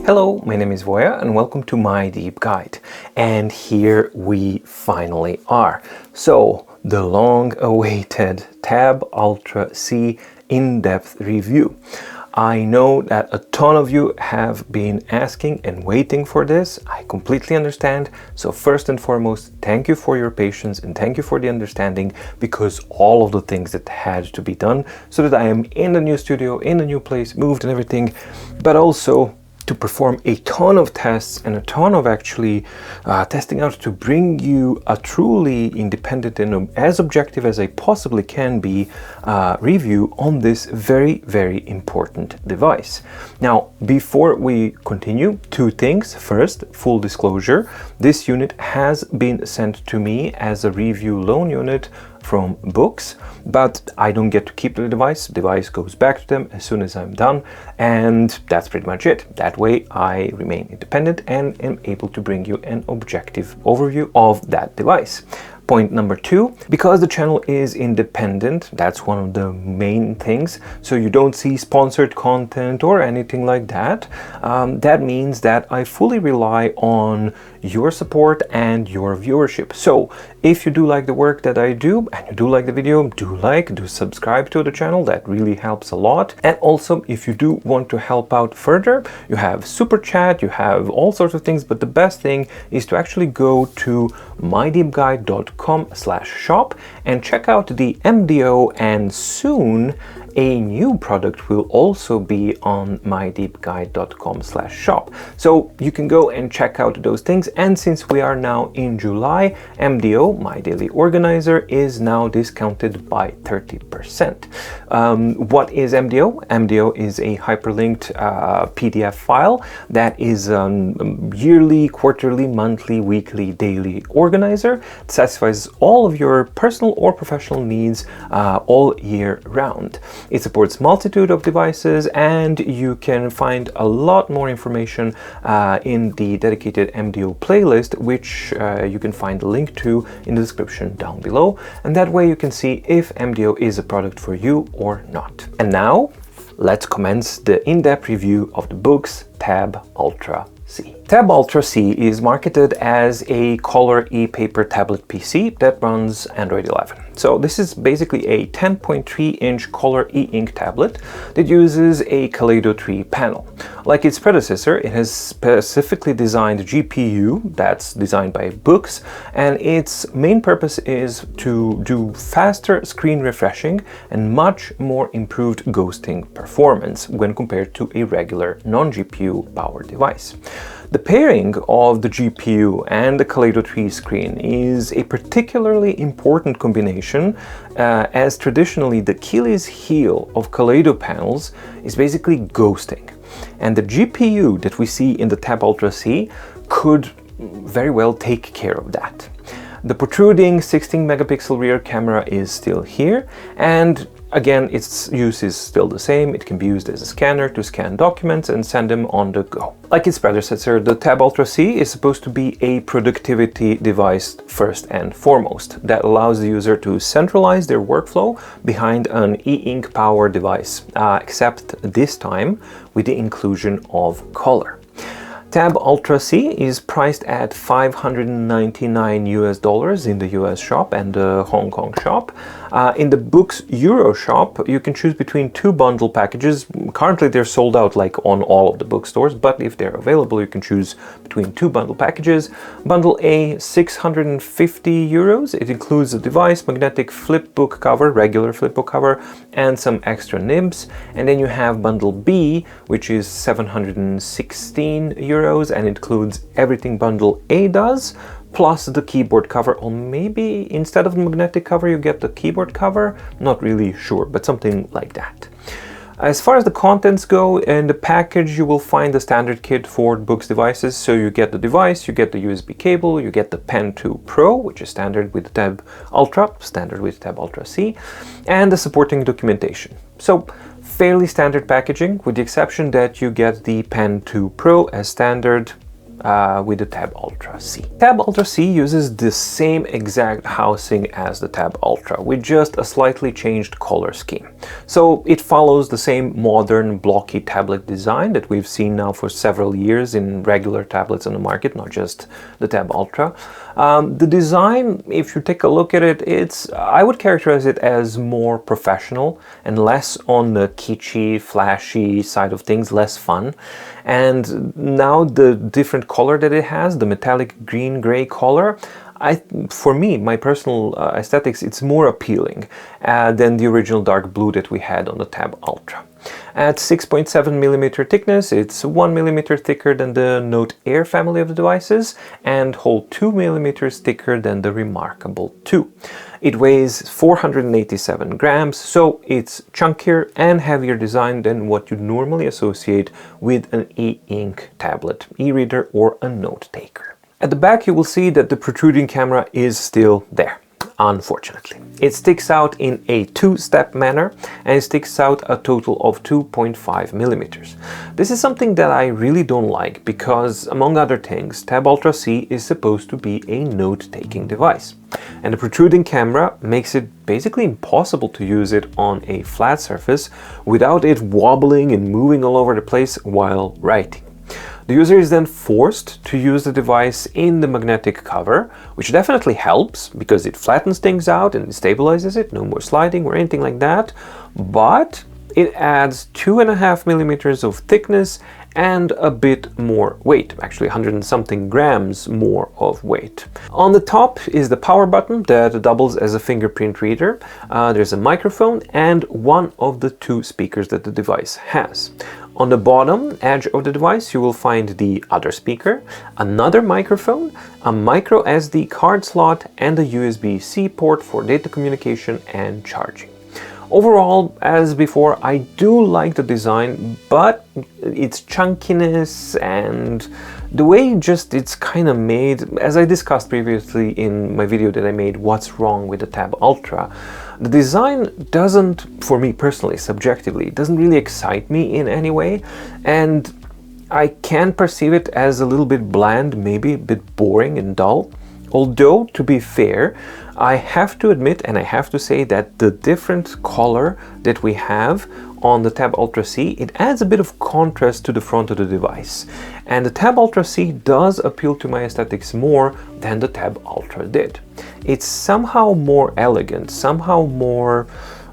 Hello, my name is Voya and welcome to my deep guide. And here we finally are. So, the long-awaited Tab Ultra C in-depth review. I know that a ton of you have been asking and waiting for this. I completely understand. So first and foremost, thank you for your patience and thank you for the understanding, because all of the things that had to be done so that I am in the new studio, in the new place, moved and everything, but also to perform a ton of tests and a ton of actually testing out to bring you a truly independent and as objective as I possibly can be review on this very, very important device. Now, before we continue, two things. First, full disclosure, this unit has been sent to me as a review loan unit from Boox, but I don't get to keep the device. The device goes back to them as soon as I'm done, and that's pretty much it. That way I remain independent and am able to bring you an objective overview of that device. Point number two, because the channel is independent, that's one of the main things, so you don't see sponsored content or anything like that. That means that I fully rely on your support and your viewership. So if you do like the work that I do and you do like the video, do subscribe to the channel. That really helps a lot. And also, if you do want to help out further, you have super chat, you have all sorts of things, but the best thing is to actually go to mydeepguide.com/shop and check out the MDO, and soon a new product will also be on mydeepguide.com/shop. So you can go and check out those things. And since we are now in July, MDO, my daily organizer, is now discounted by 30%. What is MDO? MDO is a hyperlinked PDF file that is yearly, quarterly, monthly, weekly, daily organizer. It satisfies all of your personal or professional needs all year round. It supports multitude of devices, and you can find a lot more information in the dedicated MDO playlist, which you can find the link to in the description down below. And that way you can see if MDO is a product for you or not. And now, let's commence the in-depth review of the Boox Tab Ultra C. Tab Ultra C is marketed as a color ePaper tablet PC that runs Android 11. So this is basically a 10.3-inch color e-ink tablet that uses a Kaleido 3 panel. Like its predecessor, it has specifically designed GPU that's designed by Boox, and its main purpose is to do faster screen refreshing and much more improved ghosting performance when compared to a regular non-GPU powered device. The pairing of the GPU and the Kaleido 3 screen is a particularly important combination, as traditionally the Achilles heel of Kaleido panels is basically ghosting. And the GPU that we see in the Tab Ultra C could very well take care of that. The protruding 16 megapixel rear camera is still here, and again, its use is still the same. It can be used as a scanner to scan documents and send them on the go. Like its predecessor, the Tab Ultra C is supposed to be a productivity device first and foremost that allows the user to centralize their workflow behind an e-ink powered device, except this time with the inclusion of color. Tab Ultra C is priced at $599 in the US shop and the Hong Kong shop. In the Boox Euro shop, you can choose between two bundle packages. Currently, they're sold out like on all of the bookstores, but if they're available, you can choose between two bundle packages. Bundle A, 650 euros. It includes a device, magnetic flipbook cover, regular flipbook cover, and some extra nibs. And then you have Bundle B, which is 716 euros, and includes everything Bundle A does, plus the keyboard cover, or maybe instead of the magnetic cover you get the keyboard cover, not really sure, but something like that. As far as the contents go, in the package you will find the standard kit for Boox devices. So you get the device, you get the USB cable, you get the Pen 2 Pro, which is standard with the Tab Ultra, standard with Tab Ultra C, and the supporting documentation. So fairly standard packaging, with the exception that you get the Pen 2 Pro as standard, with the Tab Ultra C. Tab Ultra C uses the same exact housing as the Tab Ultra, with just a slightly changed color scheme. So it follows the same modern blocky tablet design that we've seen now for several years in regular tablets on the market, not just the Tab Ultra. The design, if you take a look at it, I would characterize it as more professional and less on the kitschy, flashy side of things, less fun. And now the different color that it has, the metallic green-gray color, for me, my personal aesthetics, it's more appealing than the original dark blue that we had on the Tab Ultra. At 6.7mm thickness, it's 1mm thicker than the Note Air family of the devices and whole 2mm thicker than the Remarkable 2. It weighs 487 grams, so it's chunkier and heavier design than what you normally associate with an e-ink tablet, e-reader or a note taker. At the back you will see that the protruding camera is still there, unfortunately. It sticks out in a two-step manner and it sticks out a total of 2.5mm. This is something that I really don't like because, among other things, Tab Ultra C is supposed to be a note-taking device. And the protruding camera makes it basically impossible to use it on a flat surface without it wobbling and moving all over the place while writing. The user is then forced to use the device in the magnetic cover, which definitely helps because it flattens things out and stabilizes it, no more sliding or anything like that, but it adds 2.5mm of thickness and a bit more weight, actually 100 and something grams more of weight. On the top is the power button that doubles as a fingerprint reader. There's a microphone and one of the two speakers that the device has. On the bottom edge of the device you will find the other speaker, another microphone, a micro SD card slot and a USB-C port for data communication and charging. Overall, as before, I do like the design, but its chunkiness and the way it's kind of made, as I discussed previously in my video that I made, What's Wrong with the Tab Ultra, the design doesn't, for me personally, subjectively, doesn't really excite me in any way, and I can perceive it as a little bit bland, maybe a bit boring and dull. Although, to be fair, I have to admit and I have to say that the different color that we have on the Tab Ultra C, it adds a bit of contrast to the front of the device. And the Tab Ultra C does appeal to my aesthetics more than the Tab Ultra did. It's somehow more elegant, somehow more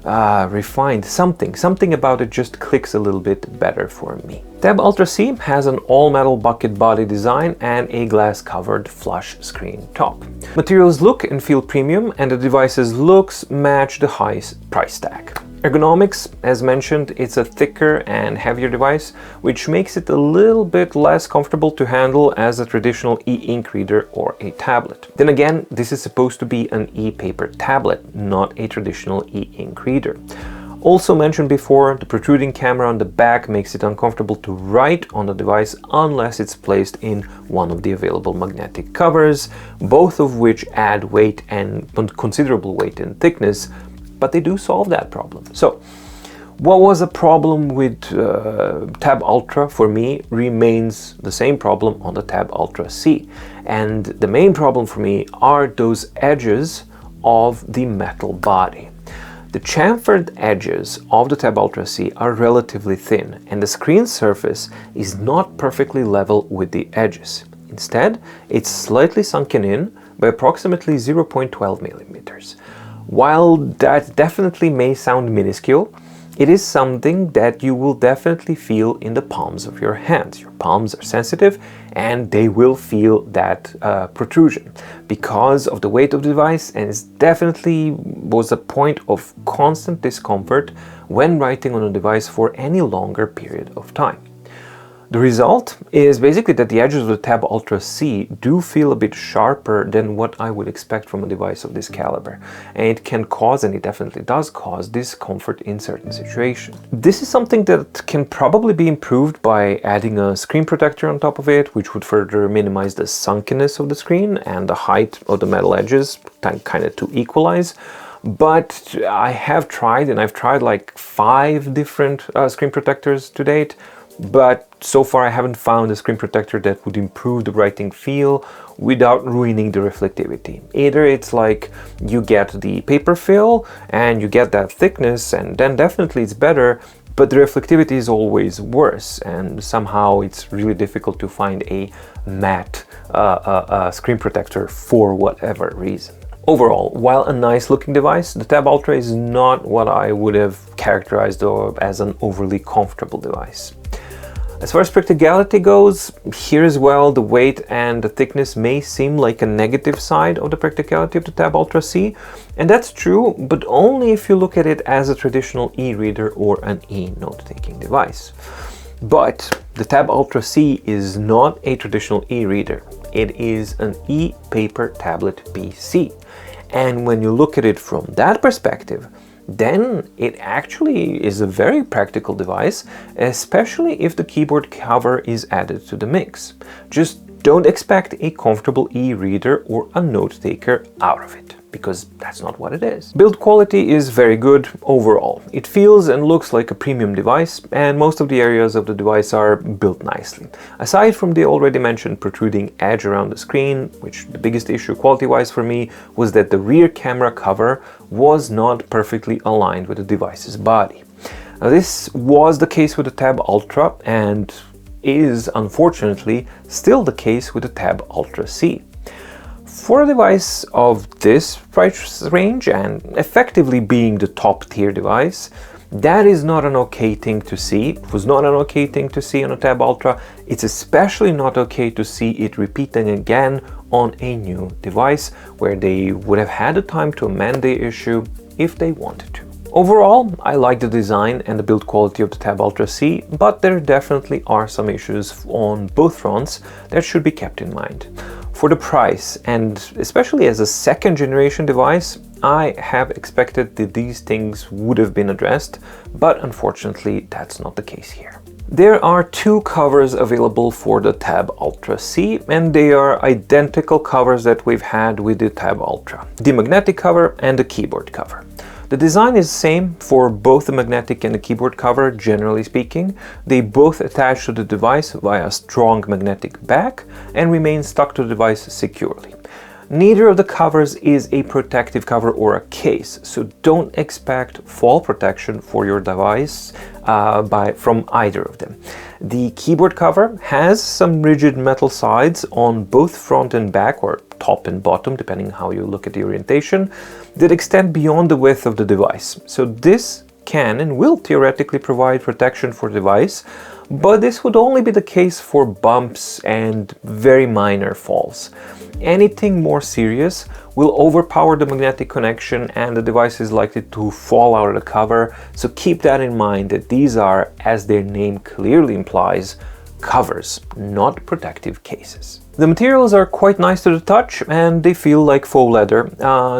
refined, something about it just clicks a little bit better for me. Tab Ultra C has an all-metal bucket body design and a glass-covered flush screen top. Materials look and feel premium and the device's looks match the high price tag. Ergonomics, as mentioned, it's a thicker and heavier device, which makes it a little bit less comfortable to handle as a traditional e-ink reader or a tablet. Then again, this is supposed to be an ePaper tablet, not a traditional e-ink reader. Also mentioned before, the protruding camera on the back makes it uncomfortable to write on the device unless it's placed in one of the available magnetic covers, both of which add weight and considerable weight and thickness, but they do solve that problem. So, what was a problem with Tab Ultra for me remains the same problem on the Tab Ultra C. And the main problem for me are those edges of the metal body. The chamfered edges of the Tab Ultra C are relatively thin and the screen surface is not perfectly level with the edges. Instead, it's slightly sunken in by approximately 0.12mm. While that definitely may sound minuscule, it is something that you will definitely feel in the palms of your hands. Your palms are sensitive and they will feel that protrusion because of the weight of the device, and it definitely was a point of constant discomfort when writing on a device for any longer period of time. The result is basically that the edges of the Tab Ultra C do feel a bit sharper than what I would expect from a device of this caliber, and it can cause, and it definitely does cause, discomfort in certain situations. This is something that can probably be improved by adding a screen protector on top of it, which would further minimize the sunkenness of the screen and the height of the metal edges, kind of to equalize. But I have tried, and I've tried like 5 different screen protectors to date. but so far I haven't found a screen protector that would improve the writing feel without ruining the reflectivity. Either it's like you get the paper fill and you get that thickness, and then definitely it's better, but the reflectivity is always worse, and somehow it's really difficult to find a matte screen protector for whatever reason. Overall, while a nice looking device, the Tab Ultra is not what I would have characterized as an overly comfortable device. As far as practicality goes, here as well, the weight and the thickness may seem like a negative side of the practicality of the Tab Ultra C, and that's true, but only if you look at it as a traditional e-reader or an e-note-taking device. But the Tab Ultra C is not a traditional e-reader. It is an ePaper tablet PC. And when you look at it from that perspective, then it actually is a very practical device, especially if the keyboard cover is added to the mix. Just don't expect a comfortable e-reader or a note taker out of it, because that's not what it is. Build quality is very good overall. It feels and looks like a premium device, and most of the areas of the device are built nicely. Aside from the already mentioned protruding edge around the screen, which the biggest issue quality-wise for me was that the rear camera cover was not perfectly aligned with the device's body. Now, this was the case with the Tab Ultra and is unfortunately still the case with the Tab Ultra C. For a device of this price range and effectively being the top tier device, that is not an okay thing to see. It was not an okay thing to see on a Tab Ultra. It's especially not okay to see it repeating again on a new device where they would have had the time to amend the issue if they wanted to. Overall, I like the design and the build quality of the Tab Ultra C, but there definitely are some issues on both fronts that should be kept in mind. For the price, and especially as a second generation device, I have expected that these things would have been addressed, but unfortunately that's not the case here. There are two covers available for the Tab Ultra C, and they are identical covers that we've had with the Tab Ultra: the magnetic cover and the keyboard cover. The design is the same for both the magnetic and the keyboard cover, generally speaking. They both attach to the device via a strong magnetic back and remain stuck to the device securely. Neither of the covers is a protective cover or a case, so don't expect fall protection for your device from either of them. The keyboard cover has some rigid metal sides on both front and back, or top and bottom, depending how you look at the orientation, that extend beyond the width of the device. So this can and will theoretically provide protection for the device, but this would only be the case for bumps and very minor falls. Anything more serious will overpower the magnetic connection and the device is likely to fall out of the cover, so keep that in mind, that these are, as their name clearly implies, covers, not protective cases. The materials are quite nice to the touch and they feel like faux leather.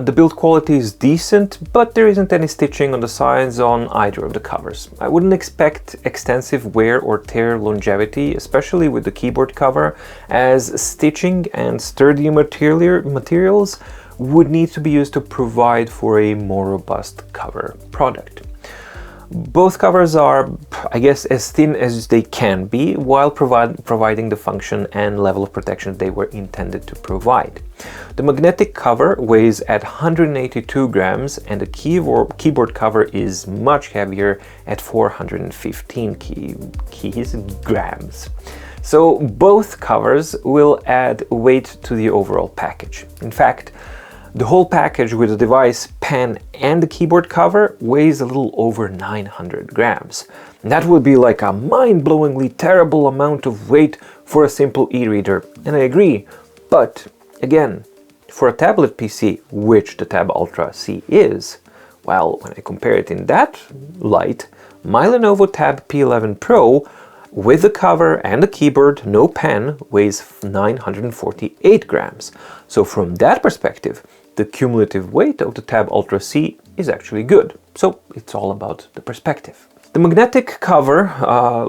The build quality is decent, but there isn't any stitching on the sides on either of the covers. I wouldn't expect extensive wear or tear longevity, especially with the keyboard cover, as stitching and sturdy materials would need to be used to provide for a more robust cover product. Both covers are, I guess, as thin as they can be while providing the function and level of protection they were intended to provide. The magnetic cover weighs at 182 grams and the keyboard cover is much heavier at 415 grams. So both covers will add weight to the overall package. In fact, the whole package with the device, pen, and the keyboard cover weighs a little over 900 grams. And that would be like a mind-blowingly terrible amount of weight for a simple e-reader, and I agree. But again, for a tablet PC, which the Tab Ultra C is, well, when I compare it in that light, my Lenovo Tab P11 Pro with the cover and the keyboard, no pen, weighs 948 grams. So from that perspective, the cumulative weight of the Tab Ultra C is actually good. So it's all about the perspective. The magnetic cover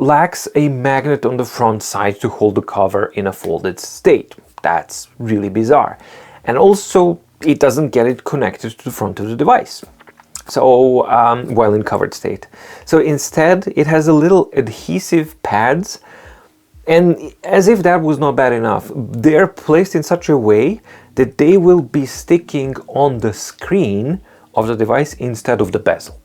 lacks a magnet on the front side to hold the cover in a folded state. That's really bizarre. And also, it doesn't get it connected to the front of the device. while in covered state. So instead, it has a little adhesive pads, and as if that was not bad enough, they're placed in such a way that they will be sticking on the screen of the device instead of the bezel.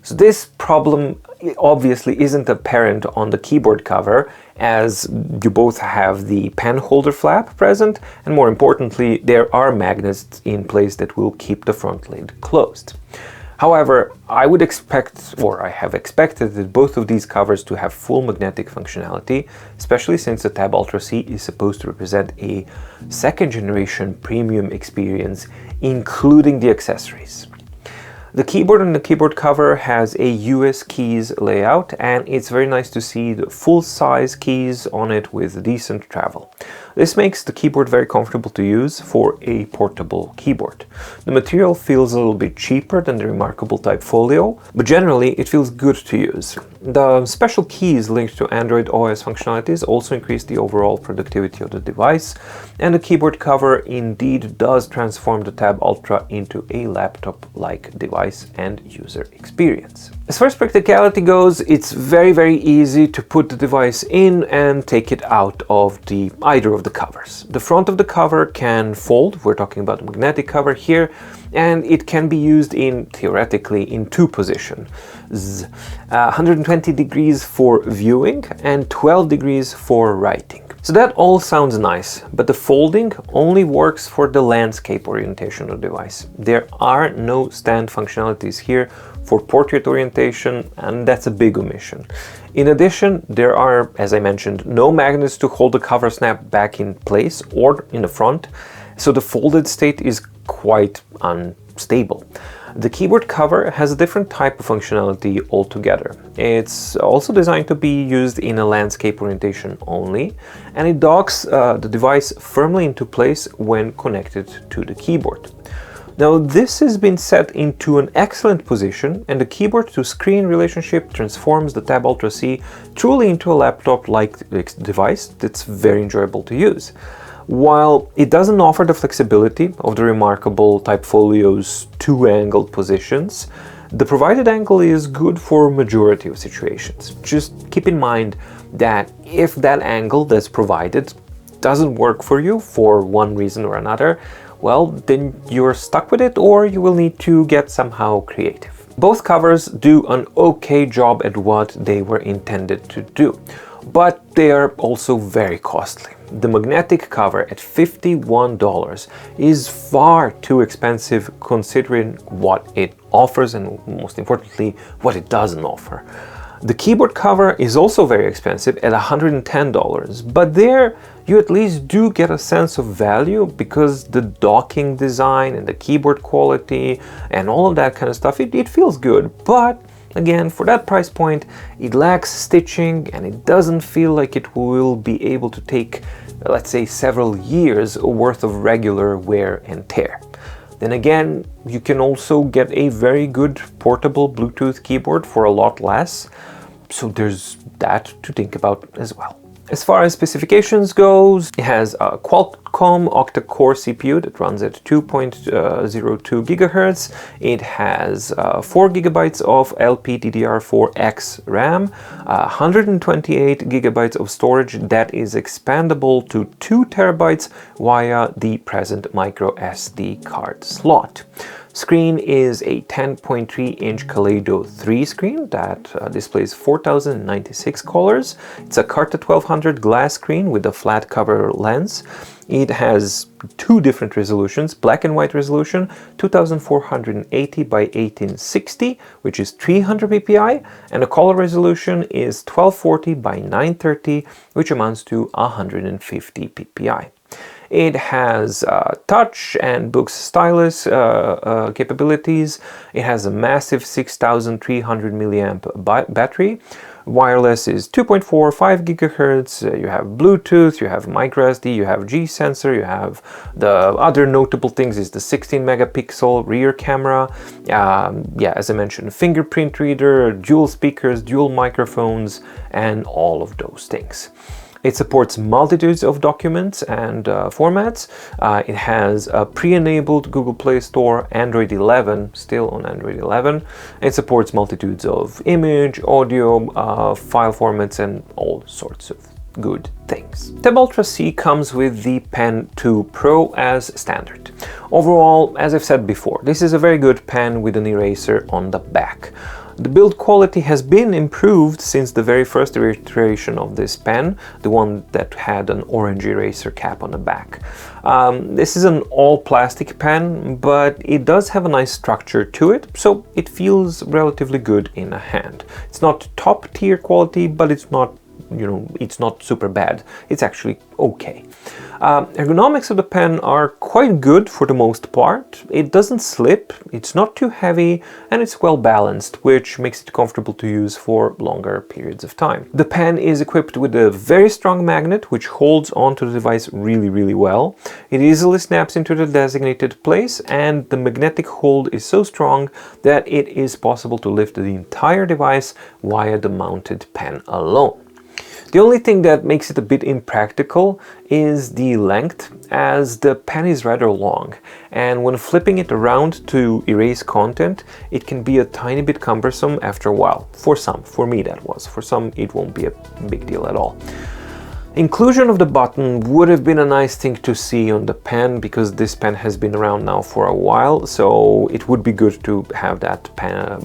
So this problem obviously isn't apparent on the keyboard cover, as you both have the pen holder flap present, and more importantly, there are magnets in place that will keep the front lid closed. However, I would expect, or I have expected, that both of these covers to have full magnetic functionality, especially since the Tab Ultra C is supposed to represent a second generation premium experience, including the accessories. The keyboard on the keyboard cover has a US keys layout, and it's very nice to see the full-size keys on it with decent travel. This makes the keyboard very comfortable to use for a portable keyboard. The material feels a little bit cheaper than the Remarkable Type Folio, but generally it feels good to use. The special keys linked to Android OS functionalities also increase the overall productivity of the device, and the keyboard cover indeed does transform the Tab Ultra into a laptop-like device and user experience. As far as practicality goes, it's very easy to put the device in and take it out of either of the covers. The front of the cover can fold, we're talking about a magnetic cover here, and it can be used theoretically in two positions. 120 degrees for viewing and 12 degrees for writing. So that all sounds nice, but the folding only works for the landscape orientation of the device. There are no stand functionalities here for portrait orientation, and that's a big omission. In addition, there are, as I mentioned, no magnets to hold the cover snap back in place or in the front, so the folded state is quite unstable. The keyboard cover has a different type of functionality altogether. It's also designed to be used in a landscape orientation only, and it docks the device firmly into place when connected to the keyboard. Now, this has been set into an excellent position, and the keyboard to screen relationship transforms the Tab Ultra C truly into a laptop-like device that's very enjoyable to use. While it doesn't offer the flexibility of the Remarkable Type Folio's two-angled positions, the provided angle is good for a majority of situations. Just keep in mind that if that angle that's provided doesn't work for you for one reason or another, well, then you're stuck with it, or you will need to get somehow creative. Both covers do an okay job at what they were intended to do, but they are also very costly. The magnetic cover at $51 is far too expensive considering what it offers and, most importantly, what it doesn't offer. The keyboard cover is also very expensive at $110, but there you at least do get a sense of value because the docking design and the keyboard quality and all of that kind of stuff, it feels good. But again, for that price point, it lacks stitching and it doesn't feel like it will be able to take, let's say, several years worth of regular wear and tear. Then again, you can also get a very good portable Bluetooth keyboard for a lot less, so there's that to think about as well. As far as specifications goes, it has a Qualcomm octa-core CPU that runs at 2.02 GHz. It has 4 GB of LPDDR4X RAM, 128 GB of storage that is expandable to 2 TB via the present micro SD card slot. Screen is a 10.3-inch Kaleido 3 screen that displays 4096 colors. It's a Carta 1200 glass screen with a flat cover lens. It has two different resolutions: black and white resolution 2480 by 1860, which is 300 ppi, and a color resolution is 1240 by 930, which amounts to 150 ppi. It has touch and Boox stylus capabilities. It has a massive 6300 milliamp battery. Wireless is 2.45 gigahertz. You have Bluetooth, you have microSD, you have G sensor, you have the other notable things is the 16 megapixel rear camera. As I mentioned, fingerprint reader, dual speakers, dual microphones, and all of those things. It supports multitudes of documents and formats. It has a pre-enabled Google Play Store, Android 11, still on Android 11. It supports multitudes of image, audio, file formats, and all sorts of good things. Tab Ultra C comes with the Pen 2 Pro as standard. Overall, as I've said before, this is a very good pen with an eraser on the back. The build quality has been improved since the very first iteration of this pen, the one that had an orange eraser cap on the back. This is an all-plastic pen, but it does have a nice structure to it, so it feels relatively good in a hand. It's not top-tier quality, but it's not, you know, it's not super bad. It's actually okay. Ergonomics of the pen are quite good for the most part. It doesn't slip, it's not too heavy, and it's well balanced, which makes it comfortable to use for longer periods of time. The pen is equipped with a very strong magnet, which holds onto the device really well. It easily snaps into the designated place, and the magnetic hold is so strong that it is possible to lift the entire device via the mounted pen alone. The only thing that makes it a bit impractical is the length, as the pen is rather long, and when flipping it around to erase content, it can be a tiny bit cumbersome after a while. For some, for me that was. For some it won't be a big deal at all. Inclusion of the button would have been a nice thing to see on the pen, because this pen has been around now for a while, so it would be good to have that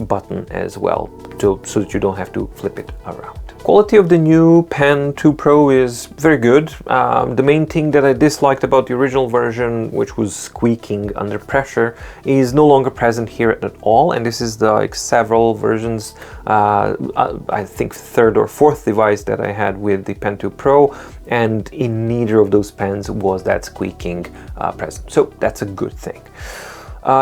button as well, so that you don't have to flip it around. Quality of the new Pen 2 Pro is very good. The main thing that I disliked about the original version, which was squeaking under pressure, is no longer present here at all, and this is the several versions, I think third or fourth device that I had with the Pen 2 Pro, and in neither of those pens was that squeaking present, so that's a good thing.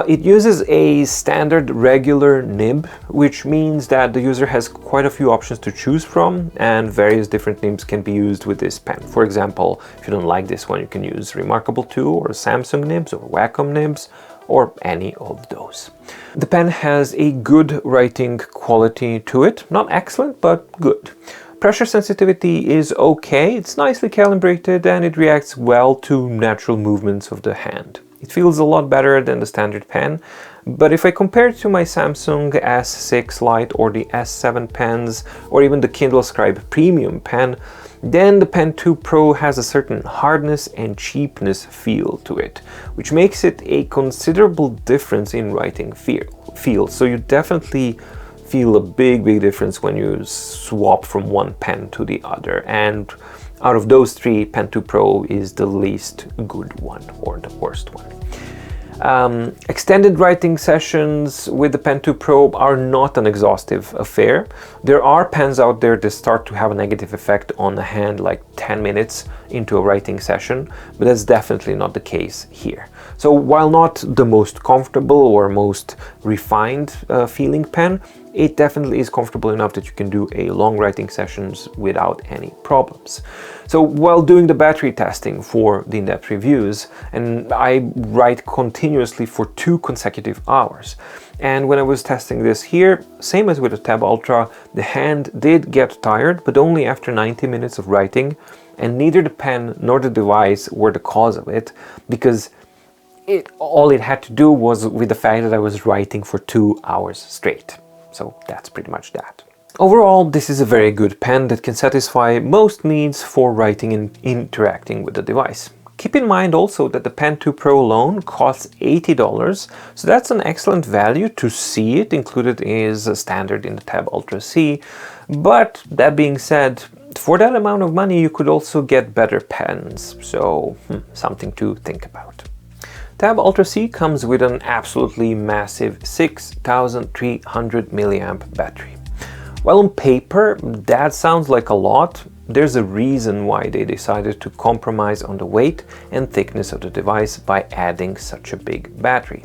It uses a standard regular nib, which means that the user has quite a few options to choose from, and various different nibs can be used with this pen. For example, if you don't like this one, you can use Remarkable 2 or Samsung nibs or Wacom nibs, or any of those. The pen has a good writing quality to it, not excellent, but good. Pressure sensitivity is okay, it's nicely calibrated, and it reacts well to natural movements of the hand. It feels a lot better than the standard pen, but if I compare it to my Samsung S6 Lite or the S7 pens, or even the Kindle Scribe Premium pen, then the Pen 2 Pro has a certain hardness and cheapness feel to it, which makes it a considerable difference in writing feel. So you definitely feel a big difference when you swap from one pen to the other, and out of those three, Pen 2 Pro is the least good one, or the worst one. Extended writing sessions with the Pen 2 Pro are not an exhaustive affair. There are pens out there that start to have a negative effect on the hand like 10 minutes into a writing session, but that's definitely not the case here. So while not the most comfortable or most refined feeling pen, it definitely is comfortable enough that you can do a long writing sessions without any problems. So while doing the battery testing for the in-depth reviews, and I write continuously for 2 consecutive hours, and when I was testing this here, same as with the Tab Ultra, the hand did get tired, but only after 90 minutes of writing, and neither the pen nor the device were the cause of it, because all it had to do was with the fact that I was writing for 2 hours straight. So that's pretty much that. Overall, this is a very good pen that can satisfy most needs for writing and interacting with the device. Keep in mind also that the Pen 2 Pro alone costs $80, so that's an excellent value to see it included as a standard in the Tab Ultra C. But that being said, for that amount of money you could also get better pens, so something to think about. Tab Ultra C comes with an absolutely massive 6300 mAh battery. While on paper that sounds like a lot, there's a reason why they decided to compromise on the weight and thickness of the device by adding such a big battery.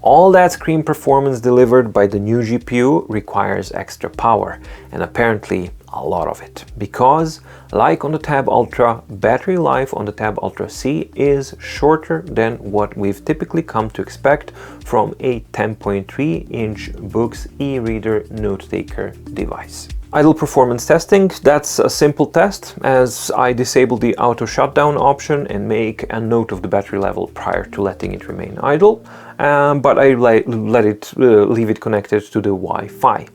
All that screen performance delivered by the new GPU requires extra power, and apparently a lot of it, because like on the Tab Ultra, battery life on the Tab Ultra C is shorter than what we've typically come to expect from a 10.3-inch Boox e-reader note-taker device. Idle performance testing, that's a simple test, as I disable the auto shutdown option and make a note of the battery level prior to letting it remain idle, but I leave it connected to the Wi-Fi.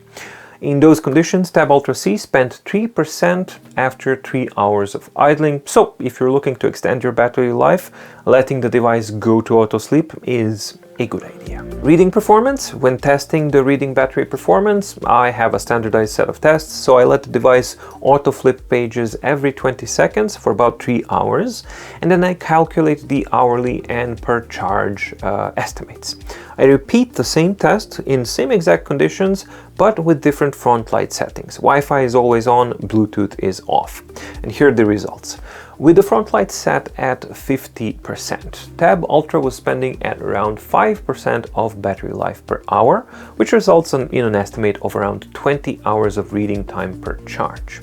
In those conditions, Tab Ultra C spent 3% after 3 hours of idling, so if you're looking to extend your battery life, letting the device go to auto sleep is a good idea. Reading performance. When testing the reading battery performance, I have a standardized set of tests, so I let the device auto flip pages every 20 seconds for about 3 hours, and then I calculate the hourly and per charge estimates. I repeat the same test in same exact conditions, but with different front light settings. Wi-Fi is always on, Bluetooth is off. And here are the results. With the front light set at 50%, Tab Ultra was spending at around 5% of battery life per hour, which results in an estimate of around 20 hours of reading time per charge.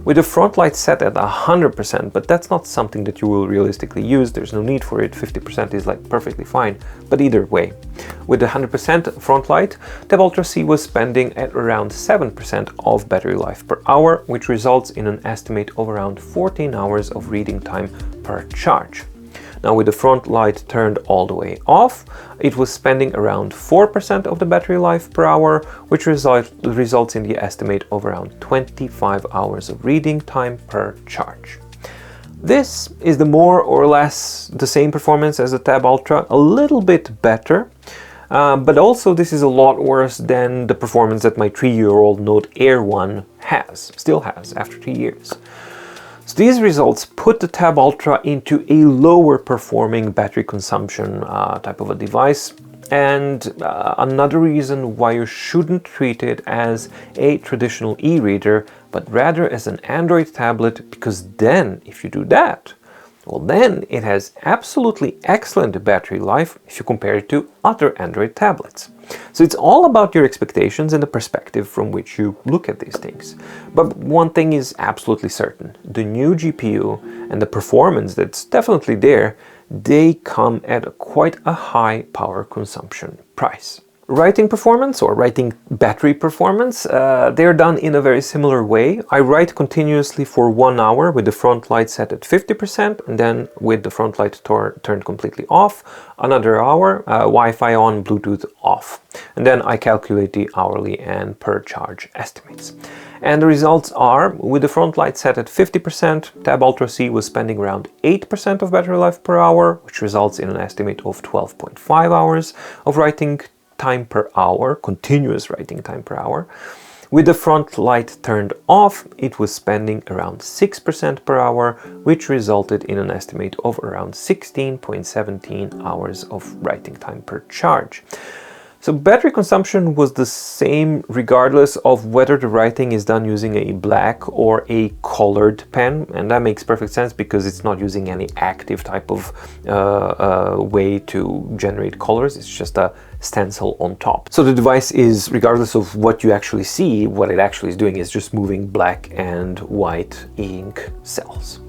With the front light set at 100%, but that's not something that you will realistically use, there's no need for it, 50% is like perfectly fine, but either way. With the 100% front light, Tab Ultra C was spending at around 7% of battery life per hour, which results in an estimate of around 14 hours of reading time per charge. Now with the front light turned all the way off, it was spending around 4% of the battery life per hour, which results in the estimate of around 25 hours of reading time per charge. This is the more or less the same performance as the Tab Ultra, a little bit better, but also this is a lot worse than the performance that my 3-year-old Note Air 1 still has after 3 years. So these results put the Tab Ultra into a lower performing battery consumption type of a device, and another reason why you shouldn't treat it as a traditional e-reader, but rather as an Android tablet, because then if you do that, well then it has absolutely excellent battery life if you compare it to other Android tablets. So it's all about your expectations and the perspective from which you look at these things. But one thing is absolutely certain. The new GPU and the performance that's definitely there, they come at quite a high power consumption price. Writing performance or writing battery performance, they're done in a very similar way. I write continuously for 1 hour with the front light set at 50%, and then with the front light turned completely off, another hour, Wi-Fi on, Bluetooth off. And then I calculate the hourly and per charge estimates. And the results are, with the front light set at 50%, Tab Ultra C was spending around 8% of battery life per hour, which results in an estimate of 12.5 hours of writing time per hour, continuous writing time per hour. With the front light turned off, it was spending around 6% per hour, which resulted in an estimate of around 16.17 hours of writing time per charge. So battery consumption was the same regardless of whether the writing is done using a black or a colored pen, and that makes perfect sense because it's not using any active type of way to generate colors. It's just a stencil on top. So the device is, regardless of what you actually see, what it actually is doing is just moving black and white ink cells.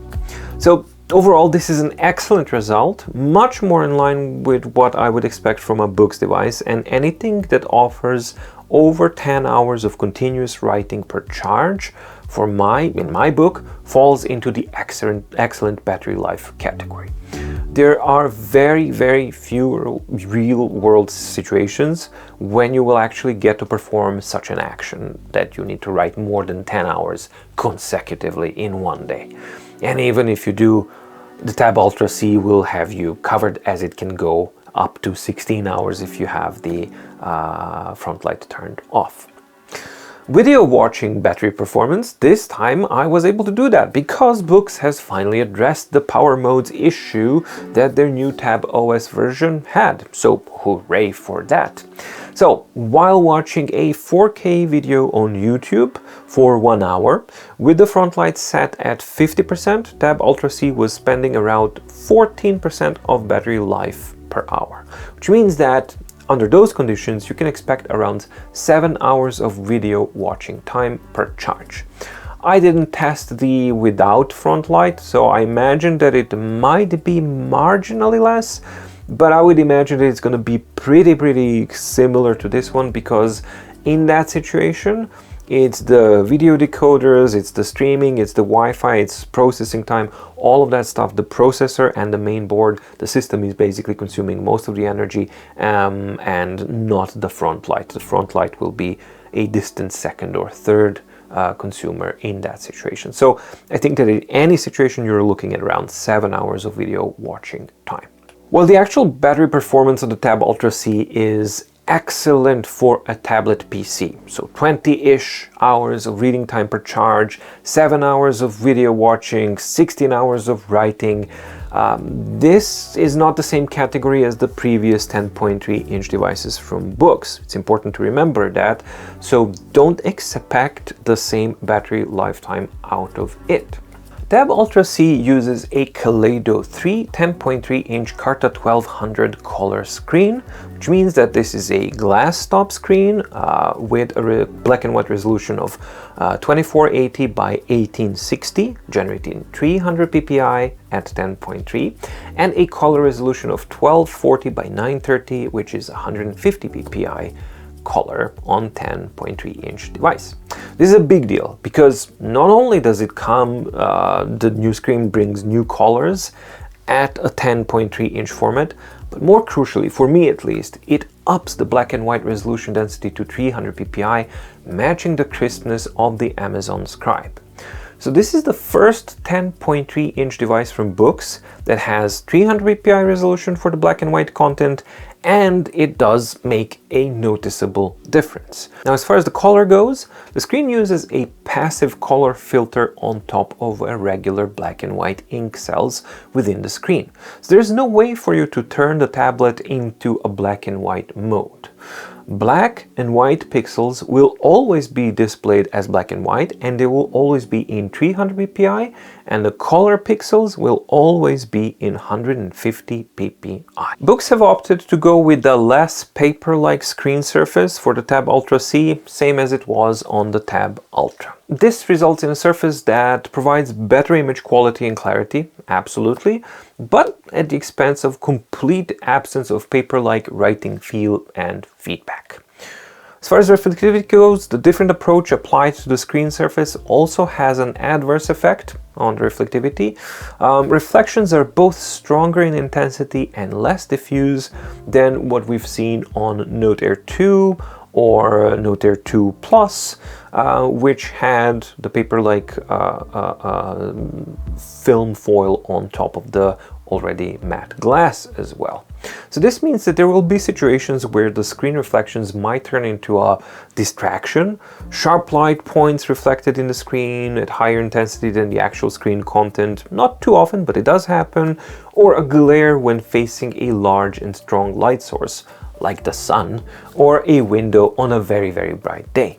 So overall, this is an excellent result, much more in line with what I would expect from a Boox device, and anything that offers over 10 hours of continuous writing per charge in my book falls into the excellent battery life category. There are very, very few real world situations when you will actually get to perform such an action that you need to write more than 10 hours consecutively in one day. And even if you do, the Tab Ultra C will have you covered, as it can go up to 16 hours if you have the front light turned off. Video watching battery performance, this time I was able to do that because Boox has finally addressed the power modes issue that their new Tab OS version had, so hooray for that. So while watching a 4K video on YouTube for 1 hour, with the front light set at 50%, Tab Ultra C was spending around 14% of battery life per hour, which means that under those conditions, you can expect around 7 hours of video watching time per charge. I didn't test the without front light, so I imagine that it might be marginally less, but I would imagine that it's going to be pretty similar to this one, because in that situation, It's the video decoders, it's the streaming, it's the Wi-Fi, it's processing time, all of that stuff. The processor and the main board, the system is basically consuming most of the energy, and not the front light. The front light will be a distant second or third consumer in that situation. So I think that in any situation you're looking at around 7 hours of video watching time. Well, the actual battery performance of the Tab Ultra C is excellent for a tablet PC. So 20-ish hours of reading time per charge, 7 hours of video watching, 16 hours of writing. This is not the same category as the previous 10.3-inch devices from Boox. It's important to remember that. So don't expect the same battery lifetime out of it. Tab Ultra C uses a Kaleido 3 10.3-inch Carta 1200 color screen, which means that this is a glass top screen with a black and white resolution of 2480 by 1860, generating 300 ppi at 10.3, and a color resolution of 1240 by 930, which is 150 ppi color on 10.3-inch device. This is a big deal because not only does it come, the new screen brings new colors at a 10.3-inch format, but more crucially, for me at least, it ups the black and white resolution density to 300 ppi, matching the crispness of the Amazon Scribe. So this is the first 10.3-inch device from Boox that has 300 ppi resolution for the black and white content, and it does make a noticeable difference. Now, as far as the color goes, the screen uses a passive color filter on top of a regular black and white ink cells within the screen. So there's no way for you to turn the tablet into a black and white mode. Black and white pixels will always be displayed as black and white, and they will always be in 300 ppi, and the color pixels will always be in 150 ppi. Boox have opted to go with the less paper-like screen surface for the Tab Ultra C, same as it was on the Tab Ultra. This results in a surface that provides better image quality and clarity, absolutely, but at the expense of complete absence of paper-like writing feel and feedback. As far as reflectivity goes, the different approach applied to the screen surface also has an adverse effect on reflectivity. Reflections are both stronger in intensity and less diffuse than what we've seen on Note Air 2 or Note Air 2 Plus, which had the paper-like film foil on top of the already matte glass as well. So this means that there will be situations where the screen reflections might turn into a distraction, sharp light points reflected in the screen at higher intensity than the actual screen content, not too often, but it does happen, or a glare when facing a large and strong light source, like the sun, or a window on a very, very bright day.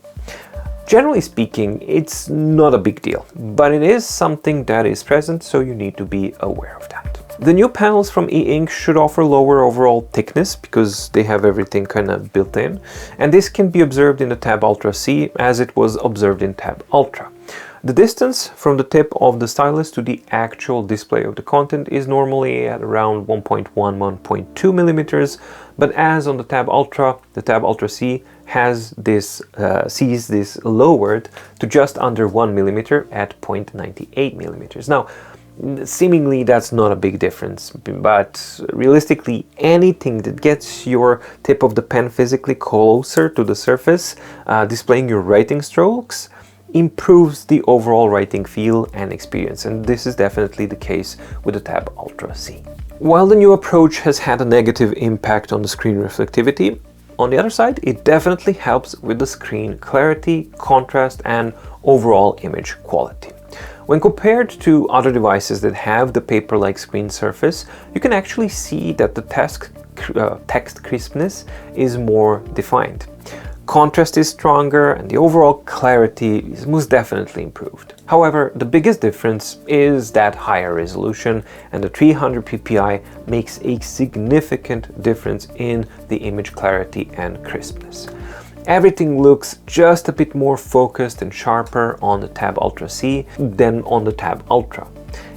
Generally speaking, it's not a big deal, but it is something that is present, so you need to be aware of that. The new panels from e-ink should offer lower overall thickness because they have everything kind of built in, and this can be observed in the Tab Ultra C as it was observed in Tab Ultra. The distance from the tip of the stylus to the actual display of the content is normally at around 1.1–1.2 millimeters, but as on the Tab Ultra C has this sees this lowered to just under 1 millimeter at 0.98 millimeters. Now, seemingly that's not a big difference, but realistically anything that gets your tip of the pen physically closer to the surface, displaying your writing strokes, improves the overall writing feel and experience, and this is definitely the case with the Tab Ultra C. While the new approach has had a negative impact on the screen reflectivity, on the other side, it definitely helps with the screen clarity, contrast, and overall image quality. When compared to other devices that have the paper-like screen surface, you can actually see that the text crispness is more defined. Contrast is stronger and the overall clarity is most definitely improved. However, the biggest difference is that higher resolution, and the 300 ppi makes a significant difference in the image clarity and crispness. Everything looks just a bit more focused and sharper on the Tab Ultra C than on the Tab Ultra.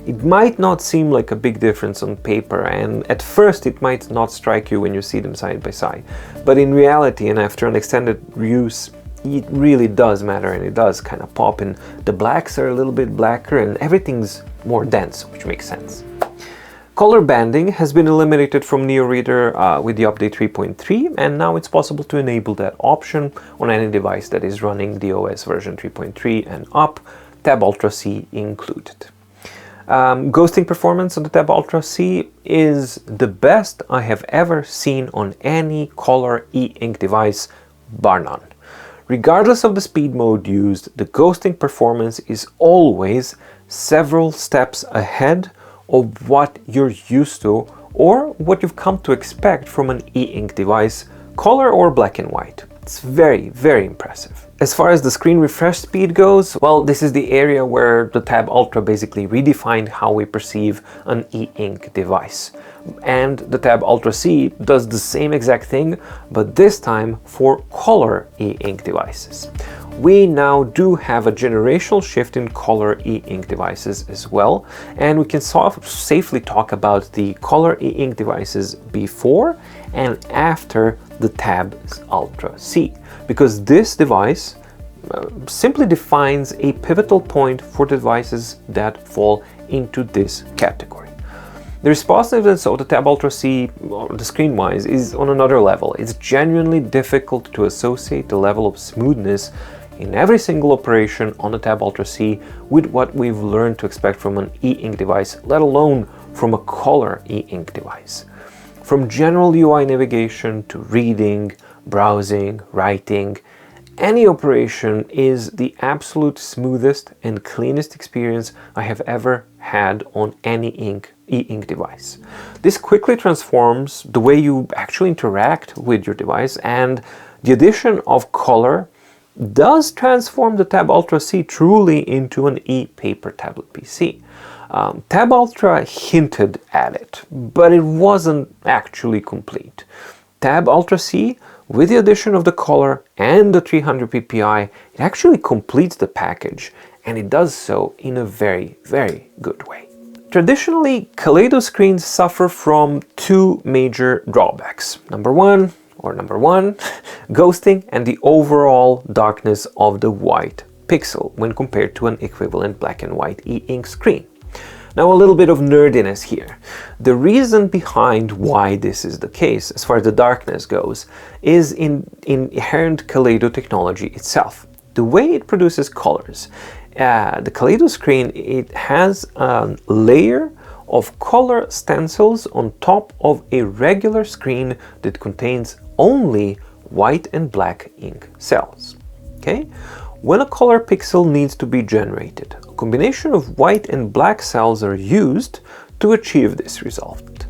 It might not seem like a big difference on paper, and at first it might not strike you when you see them side by side, but in reality and after an extended use, it really does matter, and it does kind of pop, and the blacks are a little bit blacker and everything's more dense, which makes sense. Color banding has been eliminated from NeoReader with the update 3.3, and now it's possible to enable that option on any device that is running the OS version 3.3 and up, Tab Ultra C included. Ghosting performance on the Tab Ultra C is the best I have ever seen on any color e-ink device, bar none. Regardless of the speed mode used, the ghosting performance is always several steps ahead of what you're used to or what you've come to expect from an e-ink device, color or black and white. It's very, very impressive. As far as the screen refresh speed goes, well, this is the area where the Tab Ultra basically redefined how we perceive an e-ink device. And the Tab Ultra C does the same exact thing, but this time for color e-ink devices. We now do have a generational shift in color e-ink devices as well, and we can safely talk about the color e-ink devices before and after the Tab Ultra C, because this device simply defines a pivotal point for devices that fall into this category. The responsiveness of the Tab Ultra C, the screen-wise, is on another level. It's genuinely difficult to associate the level of smoothness in every single operation on the Tab Ultra C with what we've learned to expect from an e-ink device, let alone from a color e-ink device. From general UI navigation to reading, browsing, writing, any operation is the absolute smoothest and cleanest experience I have ever had on any e-ink device. This quickly transforms the way you actually interact with your device, and the addition of color does transform the Tab Ultra C truly into an ePaper tablet PC. Tab Ultra hinted at it, but it wasn't actually complete. Tab Ultra C, with the addition of the color and the 300 ppi, it actually completes the package, and it does so in a very, very good way. Traditionally, Kaleido screens suffer from two major drawbacks. Number one, ghosting and the overall darkness of the white pixel when compared to an equivalent black and white e-ink screen. Now, a little bit of nerdiness here. The reason behind why this is the case, as far as the darkness goes, is in inherent Kaleido technology itself. The way it produces colors. The Kaleido screen, it has a layer of color stencils on top of a regular screen that contains only white and black ink cells. Okay? When a color pixel needs to be generated, a combination of white and black cells are used to achieve this result.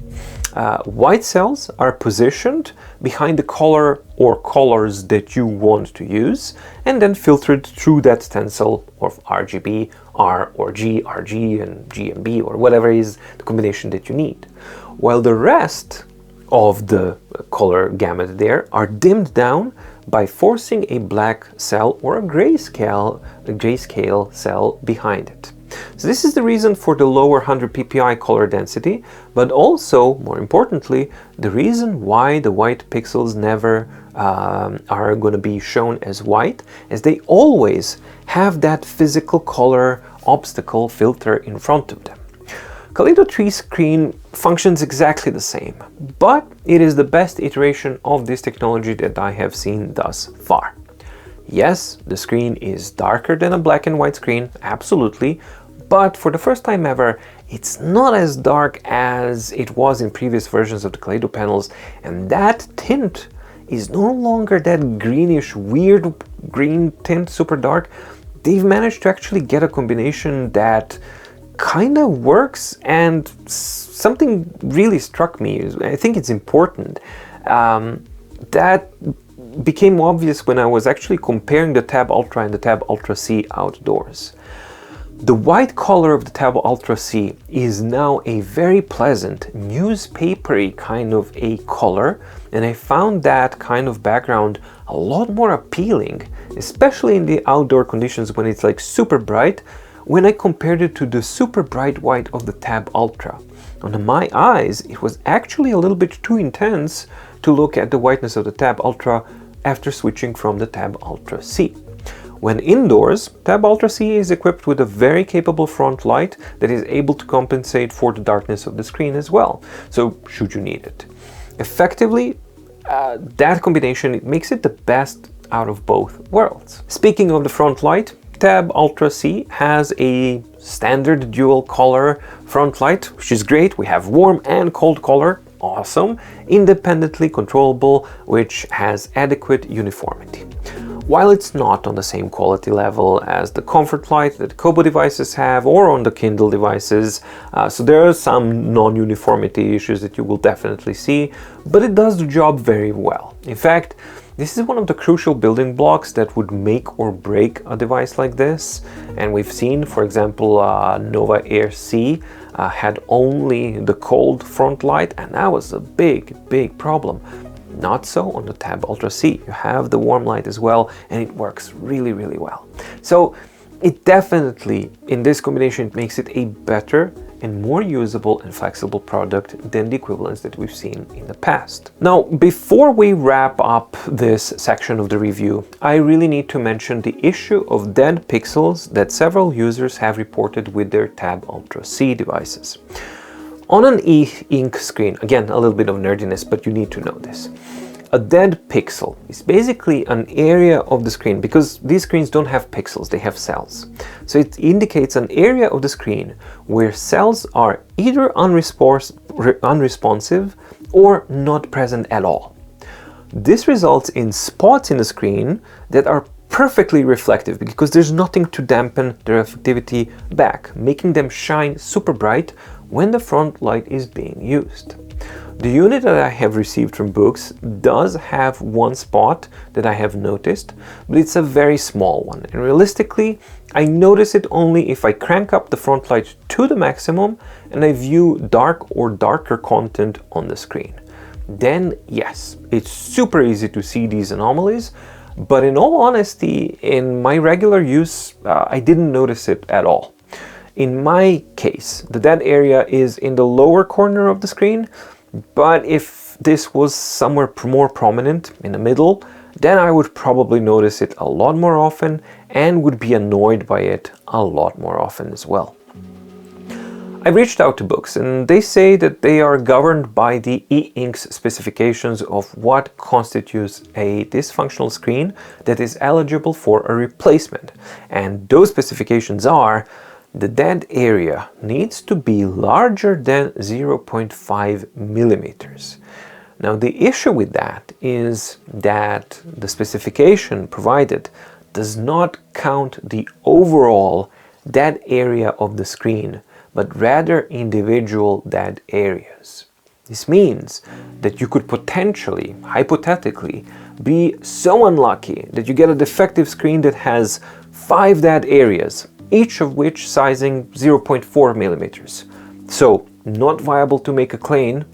White cells are positioned behind the color or colors that you want to use, and then filtered through that stencil of RGB, R or G, RG, and GMB, or whatever is the combination that you need. While the rest of the color gamut there are dimmed down by forcing a black cell or a grayscale cell behind it. So this is the reason for the lower 100 ppi color density, but also, more importantly, the reason why the white pixels never are going to be shown as white, as they always have that physical color obstacle filter in front of them. Kaleido 3 screen functions exactly the same, but it is the best iteration of this technology that I have seen thus far. Yes, the screen is darker than a black and white screen, absolutely, but for the first time ever, it's not as dark as it was in previous versions of the Kaleido panels, and that tint is no longer that greenish, weird green tint, super dark. They've managed to actually get a combination that kind of works, and something really struck me. I think it's important. That became obvious when I was actually comparing the Tab Ultra and the Tab Ultra C outdoors. The white color of the Tab Ultra C is now a very pleasant, newspapery kind of a color, and I found that kind of background a lot more appealing, especially in the outdoor conditions when it's like super bright, when I compared it to the super bright white of the Tab Ultra. On my eyes, it was actually a little bit too intense to look at the whiteness of the Tab Ultra after switching from the Tab Ultra C. When indoors, Tab Ultra C is equipped with a very capable front light that is able to compensate for the darkness of the screen as well, so should you need it. Effectively, that combination, it makes it the best out of both worlds. Speaking of the front light, Tab Ultra C has a standard dual color front light, which is great. We have warm and cold color, awesome. Independently controllable, which has adequate uniformity. While it's not on the same quality level as the comfort light that Kobo devices have or on the Kindle devices, so there are some non-uniformity issues that you will definitely see, but it does the job very well. In fact, this is one of the crucial building blocks that would make or break a device like this. And we've seen, for example, Nova Air C had only the cold front light, and that was a big problem. Not so on the Tab Ultra C. You have the warm light as well, and it works really well. So it definitely, in this combination, it makes it a better and more usable and flexible product than the equivalents that we've seen in the past. Now, before we wrap up this section of the review, I really need to mention the issue of dead pixels that several users have reported with their Tab Ultra C devices. On an e-ink screen, again, a little bit of nerdiness, but you need to know this. A dead pixel is basically an area of the screen, because these screens don't have pixels, they have cells. So it indicates an area of the screen where cells are either unresponsive or not present at all. This results in spots in the screen that are perfectly reflective because there's nothing to dampen the reflectivity back, making them shine super bright when the front light is being used. The unit that I have received from Boox does have one spot that I have noticed, but it's a very small one. And realistically, I notice it only if I crank up the front light to the maximum and I view dark or darker content on the screen. Then yes, it's super easy to see these anomalies, but in all honesty, in my regular use, I didn't notice it at all. In my case, the dead area is in the lower corner of the screen, but if this was somewhere more prominent in the middle, then I would probably notice it a lot more often and would be annoyed by it a lot more often as well. I've reached out to Boox and they say that they are governed by the e-ink's specifications of what constitutes a dysfunctional screen that is eligible for a replacement. And those specifications are: the dead area needs to be larger than 0.5 millimeters. Now, the issue with that is that the specification provided does not count the overall dead area of the screen, but rather individual dead areas. This means that you could potentially, hypothetically, be so unlucky that you get a defective screen that has 5 dead areas, each of which sizing 0.4 millimeters. So, not viable to make a claim,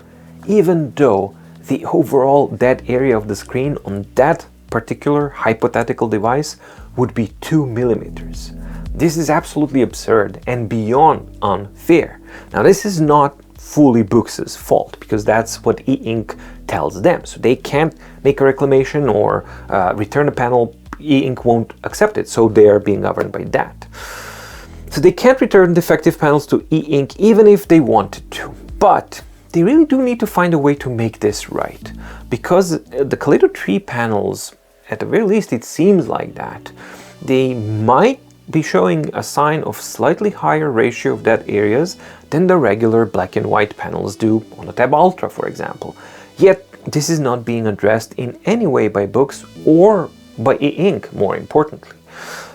even though the overall dead area of the screen on that particular hypothetical device would be 2 millimeters. This is absolutely absurd and beyond unfair. Now, this is not fully Boox's fault, because that's what e-ink tells them. So they can't make a reclamation or return a panel. E-ink won't accept it, so they are being governed by that. So they can't return defective panels to e-ink even if they wanted to. But they really do need to find a way to make this right, because the Kaleido 3 panels, at the very least it seems like that, they might be showing a sign of slightly higher ratio of dead areas than the regular black and white panels do on the Tab Ultra, for example. Yet this is not being addressed in any way by Boox or by e-ink, more importantly.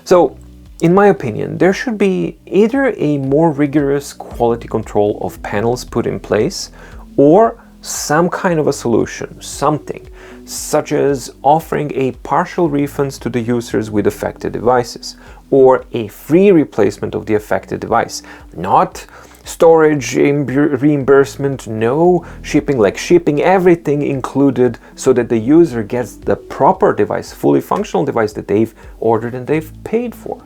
So, in my opinion, there should be either a more rigorous quality control of panels put in place, or some kind of a solution, something, such as offering a partial refunds to the users with affected devices, or a free replacement of the affected device. Not storage reimbursement, no shipping, like shipping everything included, so that the user gets the proper device, fully functional device that they've ordered and they've paid for.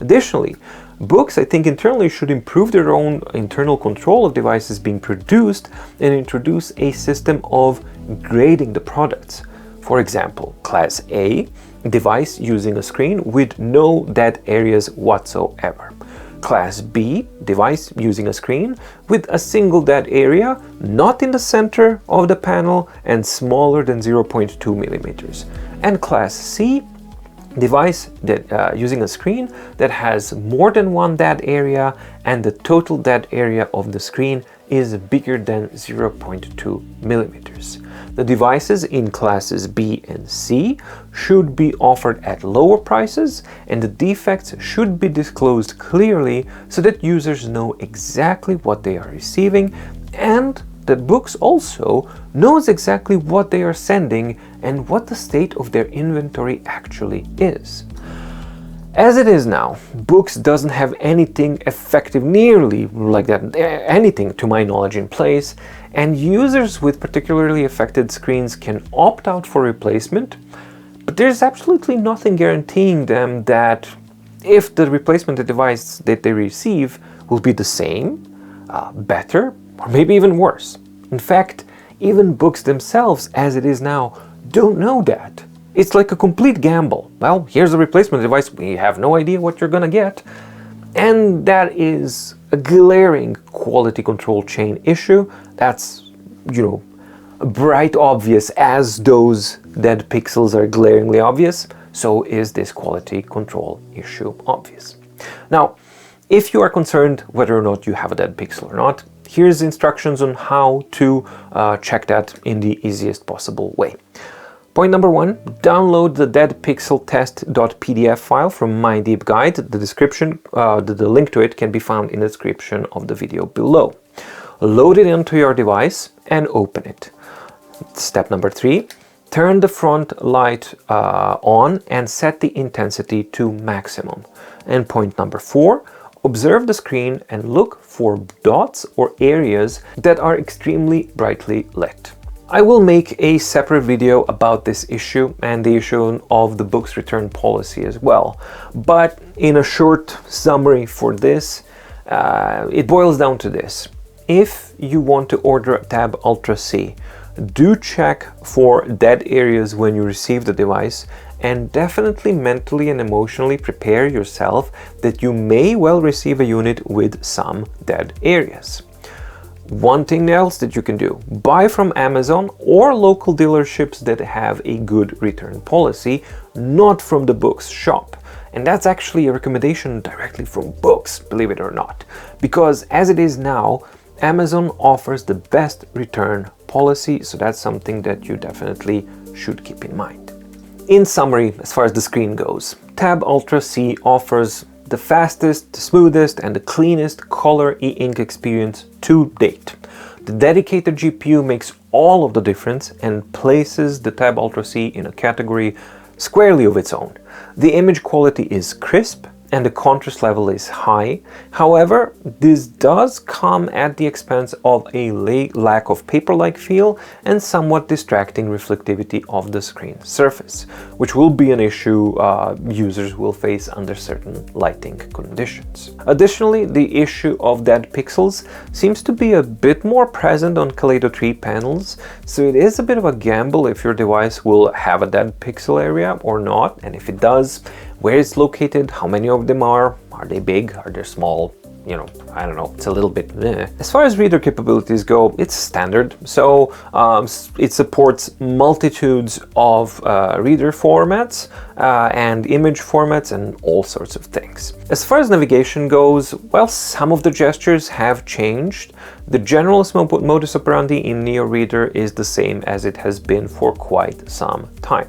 Additionally, Boox, I think, internally should improve their own internal control of devices being produced and introduce a system of grading the products. For example, Class A, device using a screen with no dead areas whatsoever. Class B, device using a screen with a single dead area, not in the center of the panel and smaller than 0.2 millimeters. And Class C, device that using a screen that has more than one dead area and the total dead area of the screen is bigger than 0.2 millimeters. The devices in classes B and C should be offered at lower prices, and the defects should be disclosed clearly so that users know exactly what they are receiving, and that Boox also knows exactly what they are sending and what the state of their inventory actually is. As it is now, Boox doesn't have anything effective nearly like that, anything to my knowledge in place, and users with particularly affected screens can opt out for replacement, but there's absolutely nothing guaranteeing them that if the replacement device that they receive will be the same, better, or maybe even worse. In fact, even Boox themselves, as it is now, don't know that. It's like a complete gamble. Well, here's a replacement device, we have no idea what you're gonna get. And that is a glaring quality control chain issue. That's, bright obvious as those dead pixels are glaringly obvious, so is this quality control issue obvious. Now, if you are concerned whether or not you have a dead pixel or not, here's instructions on how to check that in the easiest possible way. Point number 1, download the deadpixeltest.pdf file from mydeepguide. The description, the link to it can be found in the description of the video below. Load it into your device and open it. Step number 3, turn the front light on and set the intensity to maximum. And point number 4, observe the screen and look for dots or areas that are extremely brightly lit. I will make a separate video about this issue and the issue of the Boox return policy as well. But in a short summary for this, it boils down to this. If you want to order a Tab Ultra C, do check for dead areas when you receive the device, and definitely mentally and emotionally prepare yourself that you may well receive a unit with some dead areas. One thing else that you can do, buy from Amazon or local dealerships that have a good return policy, not from the Boox shop. And that's actually a recommendation directly from Boox, believe it or not. Because as it is now, Amazon offers the best return policy, so that's something that you definitely should keep in mind. In summary, as far as the screen goes, Tab Ultra C offers the fastest, the smoothest, and the cleanest color e-ink experience to date. The dedicated GPU makes all of the difference and places the Tab Ultra C in a category squarely of its own. The image quality is crisp and the contrast level is high. However, this does come at the expense of a lack of paper-like feel and somewhat distracting reflectivity of the screen surface, which will be an issue users will face under certain lighting conditions. Additionally, the issue of dead pixels seems to be a bit more present on Kaleido 3 panels, so it is a bit of a gamble if your device will have a dead pixel area or not, and if it does, where it's located, how many of them are they big, are they small, I don't know, it's a little bit As far as reader capabilities go, it's standard, so it supports multitudes of reader formats and image formats and all sorts of things. As far as navigation goes, well, some of the gestures have changed. The general modus operandi in Neo Reader is the same as it has been for quite some time.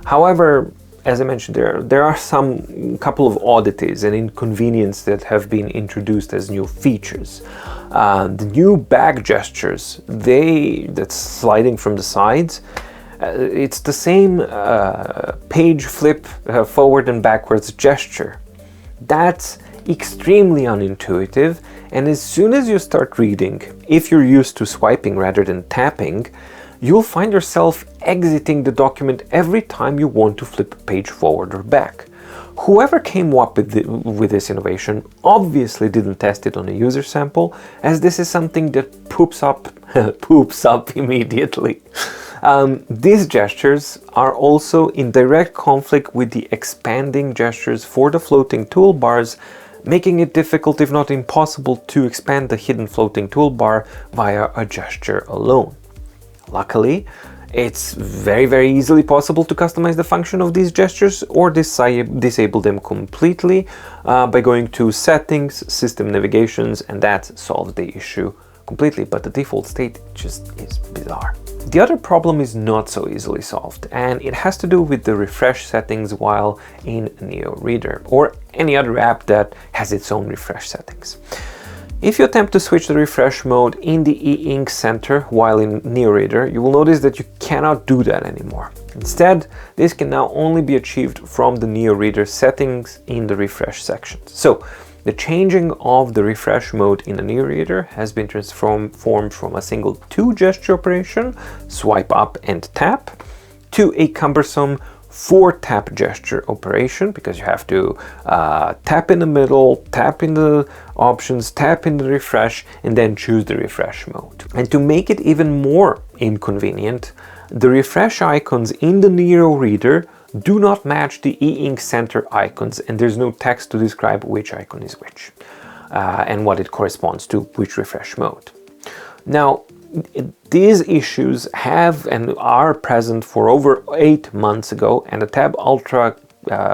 However, as I mentioned, there are some couple of oddities and inconveniences that have been introduced as new features. The new back gestures, that's sliding from the sides, it's the same page flip forward and backwards gesture. That's extremely unintuitive, and as soon as you start reading, if you're used to swiping rather than tapping, you'll find yourself exiting the document every time you want to flip a page forward or back. Whoever came up with this innovation obviously didn't test it on a user sample, as this is something that poops up immediately. These gestures are also in direct conflict with the expanding gestures for the floating toolbars, making it difficult, if not impossible, to expand the hidden floating toolbar via a gesture alone. Luckily, it's very easily possible to customize the function of these gestures or disable them completely by going to Settings, System Navigations, and that solves the issue completely, but the default state just is bizarre. The other problem is not so easily solved, and it has to do with the refresh settings while in Neo Reader, or any other app that has its own refresh settings. If you attempt to switch the refresh mode in the e-ink center while in Neo Reader, you will notice that you cannot do that anymore. Instead, this can now only be achieved from the Neo Reader settings in the refresh section. So, the changing of the refresh mode in a Neo Reader has been transformed from a single 2-gesture operation, swipe up and tap, to a cumbersome 4-tap gesture operation, because you have to tap in the middle, tap in the options, tap in the refresh, and then choose the refresh mode. And to make it even more inconvenient, the refresh icons in the Neo Reader do not match the e-ink center icons, and there's no text to describe which icon is which and what it corresponds to, which refresh mode. Now, these issues have and are present for over 8 months ago, and the Tab Ultra,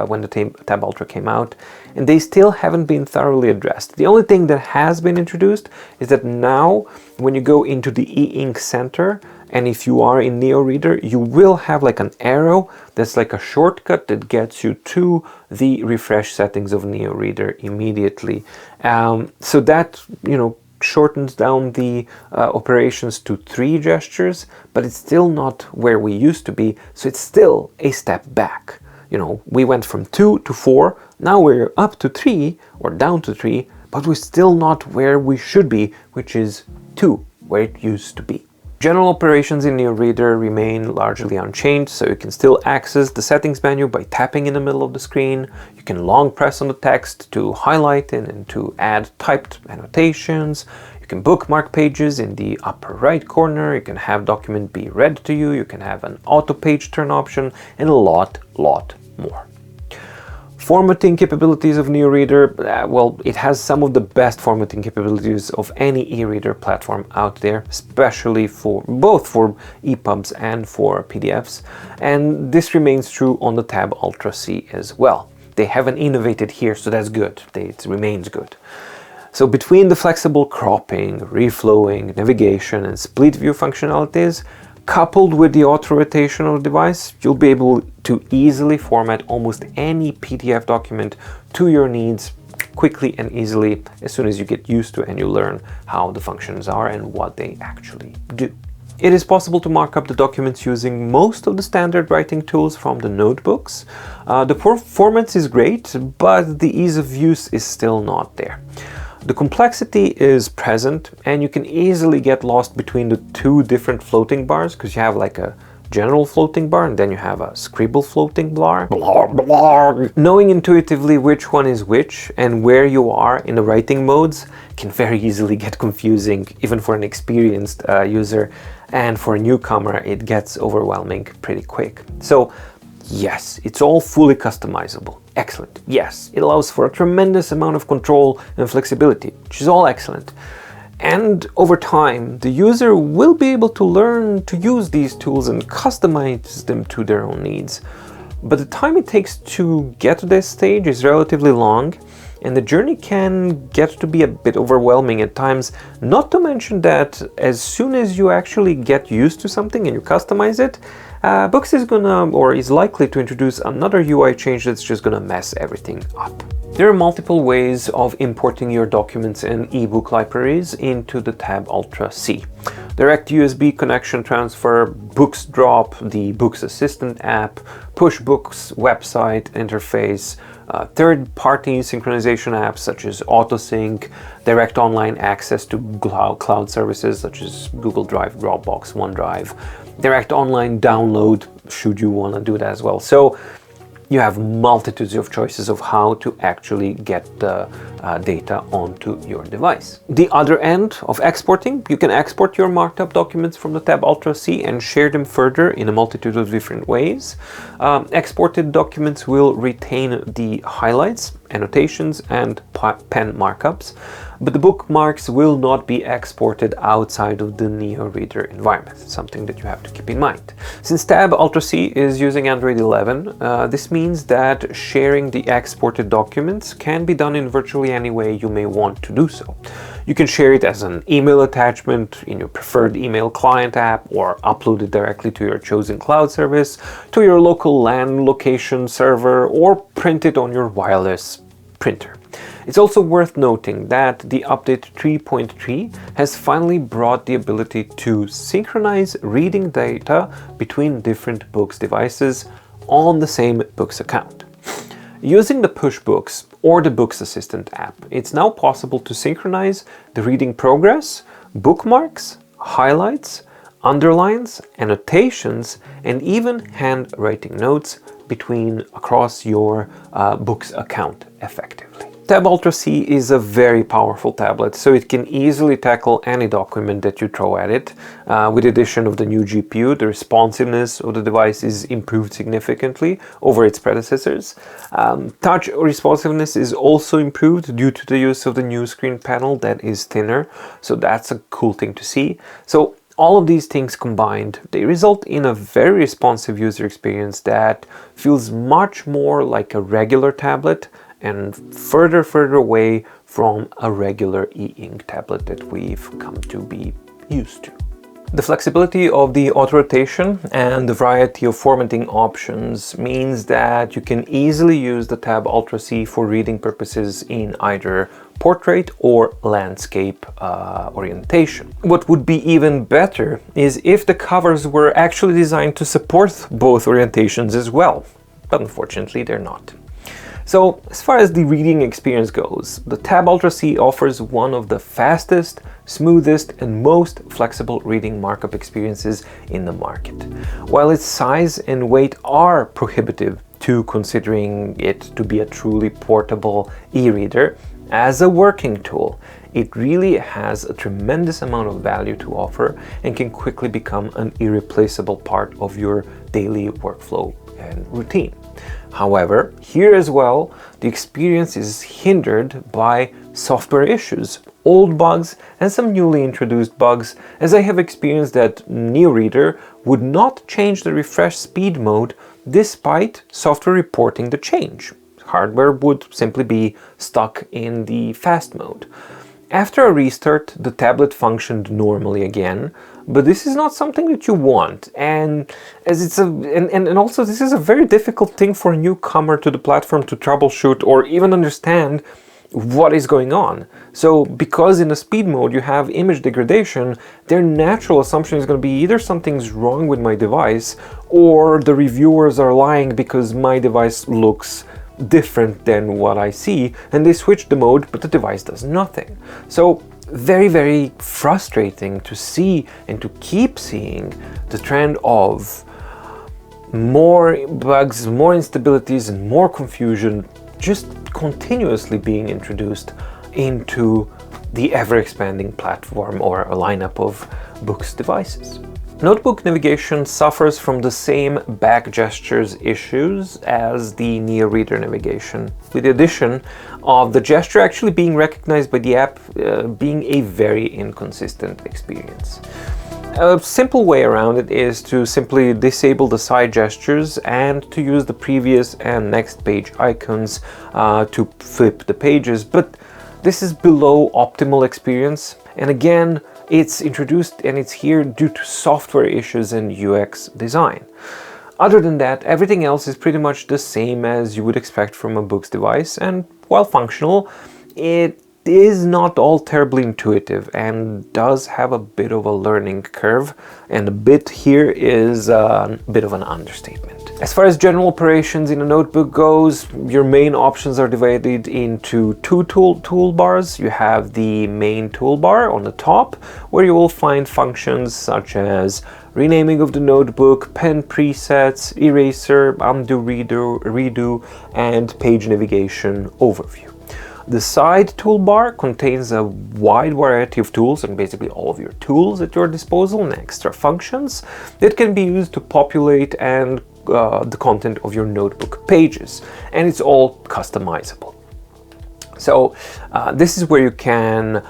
when the Tab Ultra came out, and they still haven't been thoroughly addressed. The only thing that has been introduced is that now, when you go into the e-ink center, and if you are in Neo Reader, you will have like an arrow that's like a shortcut that gets you to the refresh settings of Neo Reader immediately. So that, shortens down the operations to 3 gestures, but it's still not where we used to be, so it's still a step back. We went from 2 to 4, now we're up to 3 or down to 3, but we're still not where we should be, which is 2, where it used to be. General operations in Neo Reader remain largely unchanged, so you can still access the settings menu by tapping in the middle of the screen. You can long press on the text to highlight it and to add typed annotations. You can bookmark pages in the upper right corner. You can have document be read to you. You can have an auto page turn option, and a lot more. Formatting capabilities of Neo Reader, well, it has some of the best formatting capabilities of any e-reader platform out there, especially for both for EPUBs and for PDFs, and this remains true on the Tab Ultra C as well. They haven't innovated here, so that's good. It remains good. So between the flexible cropping, reflowing, navigation, and split view functionalities, coupled with the auto rotation of the device, you'll be able to easily format almost any PDF document to your needs quickly and easily as soon as you get used to and you learn how the functions are and what they actually do. It is possible to mark up the documents using most of the standard writing tools from the notebooks. The performance is great, but the ease of use is still not there. The complexity is present, and you can easily get lost between the 2 different floating bars, because you have like a general floating bar and then you have a scribble floating bar. Knowing intuitively which one is which and where you are in the writing modes can very easily get confusing, even for an experienced user, and for a newcomer it gets overwhelming pretty quick. So yes, it's all fully customizable. Excellent. Yes, it allows for a tremendous amount of control and flexibility, which is all excellent. And over time, the user will be able to learn to use these tools and customize them to their own needs. But the time it takes to get to this stage is relatively long, and the journey can get to be a bit overwhelming at times, not to mention that as soon as you actually get used to something and you customize it, Boox is likely to introduce another UI change that's just gonna mess everything up. There are multiple ways of importing your documents and ebook libraries into the Tab Ultra C. Direct USB connection transfer, Boox Drop, the Boox Assistant app, Push Boox website interface, third-party synchronization apps such as AutoSync, direct online access to cloud services such as Google Drive, Dropbox, OneDrive, direct online download, should you want to do that as well. So you have multitudes of choices of how to actually get the data onto your device. The other end of exporting, you can export your marked up documents from the Tab Ultra C and share them further in a multitude of different ways. Exported documents will retain the highlights, annotations, and pen markups, but the bookmarks will not be exported outside of the Neo Reader environment. Something that you have to keep in mind. Since Tab Ultra C is using Android 11, this means that sharing the exported documents can be done in virtually any way you may want to do so. You can share it as an email attachment in your preferred email client app, or upload it directly to your chosen cloud service, to your local LAN location server, or print it on your wireless printer. It's also worth noting that the update 3.3 has finally brought the ability to synchronize reading data between different Boox devices on the same Boox account. Using the Push Books or the Boox Assistant app, it's now possible to synchronize the reading progress, bookmarks, highlights, underlines, annotations, and even handwriting notes across your Boox account effectively. Tab Ultra C is a very powerful tablet, so it can easily tackle any document that you throw at it. With the addition of the new GPU, the responsiveness of the device is improved significantly over its predecessors. Touch responsiveness is also improved due to the use of the new screen panel that is thinner, so that's a cool thing to see. So all of these things combined, they result in a very responsive user experience that feels much more like a regular tablet and further away from a regular e-ink tablet that we've come to be used to. The flexibility of the auto rotation and the variety of formatting options means that you can easily use the Tab Ultra C for reading purposes in either portrait or landscape orientation. What would be even better is if the covers were actually designed to support both orientations as well, but unfortunately they're not. So as far as the reading experience goes, the Tab Ultra C offers one of the fastest, smoothest, and most flexible reading markup experiences in the market. While its size and weight are prohibitive to considering it to be a truly portable e-reader, as a working tool, it really has a tremendous amount of value to offer and can quickly become an irreplaceable part of your daily workflow and routine. However, here as well, the experience is hindered by software issues, old bugs, and some newly introduced bugs, as I have experienced that Neo Reader would not change the refresh speed mode despite software reporting the change. Hardware would simply be stuck in the fast mode. After a restart, the tablet functioned normally again, but this is not something that you want, and also this is a very difficult thing for a newcomer to the platform to troubleshoot or even understand what is going on. So because in the speed mode you have image degradation, their natural assumption is going to be either something's wrong with my device or the reviewers are lying because my device looks different than what I see, and they switch the mode but the device does nothing. So very frustrating to see and to keep seeing the trend of more bugs, more instabilities, and more confusion just continuously being introduced into the ever-expanding platform or a lineup of Boox devices. Notebook navigation suffers from the same back gestures issues as the Neo Reader navigation, with the addition of the gesture actually being recognized by the app being a very inconsistent experience. A simple way around it is to simply disable the side gestures and to use the previous and next page icons to flip the pages, but this is below optimal experience, and again, it's introduced and it's here due to software issues and UX design. Other than that, everything else is pretty much the same as you would expect from a Boox device, and while functional, it is not all terribly intuitive and does have a bit of a learning curve, and a bit here is a bit of an understatement. As far as general operations in a notebook goes, your main options are divided into two toolbars. You have the main toolbar on the top, where you will find functions such as renaming of the notebook, pen presets, eraser, undo, redo, and page navigation overview. The side toolbar contains a wide variety of tools, and basically all of your tools at your disposal and extra functions that can be used to populate and the content of your notebook pages, and it's all customizable. So this is where you can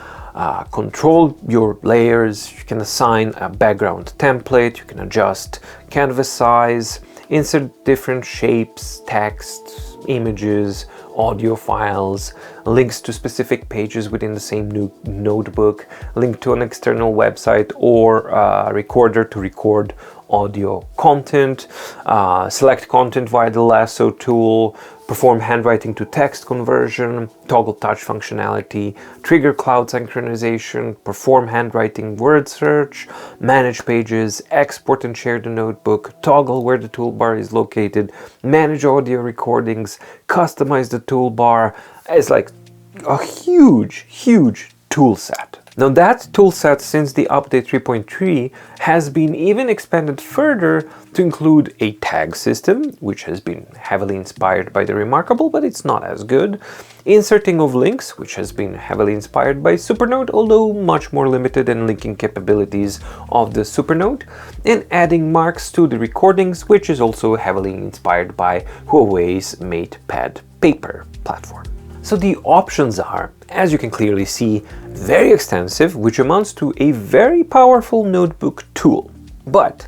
control your layers, you can assign a background template, you can adjust canvas size, insert different shapes, text, images, audio files, links to specific pages within the same notebook, link to an external website or recorder to record audio content, select content via the lasso tool, perform handwriting to text conversion, toggle touch functionality, trigger cloud synchronization, perform handwriting word search, manage pages, export and share the notebook, toggle where the toolbar is located, manage audio recordings, customize the toolbar. It's like a huge tool set. Now that toolset, since the update 3.3, has been even expanded further to include a tag system, which has been heavily inspired by the Remarkable, but it's not as good, inserting of links, which has been heavily inspired by Supernote, although much more limited in linking capabilities of the Supernote, and adding marks to the recordings, which is also heavily inspired by Huawei's MatePad Paper platform. So the options are, as you can clearly see, very extensive, which amounts to a very powerful notebook tool. But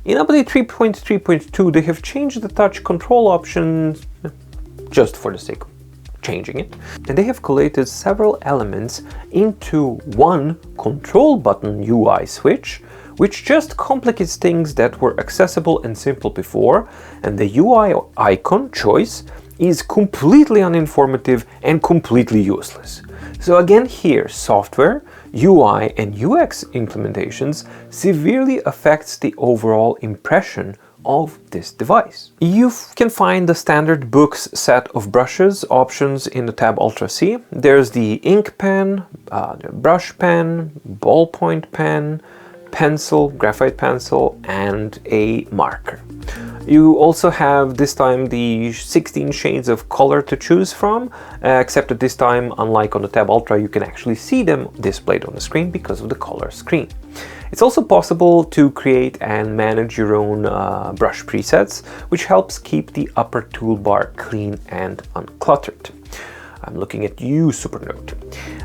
in update 3.3.2 they have changed the touch control options just for the sake of changing it, and they have collated several elements into one control button UI switch, which just complicates things that were accessible and simple before, and the UI icon choice is completely uninformative and completely useless. So again here, software, UI and UX implementations severely affects the overall impression of this device. You can find the standard Boox set of brushes options in the tab Ultra C. There's the ink pen, the brush pen, ballpoint pen, pencil, graphite pencil, and a marker. You also have this time the 16 shades of color to choose from, except that this time, unlike on the Tab Ultra, you can actually see them displayed on the screen because of the color screen. It's also possible to create and manage your own brush presets, which helps keep the upper toolbar clean and uncluttered. I'm looking at you, Supernote.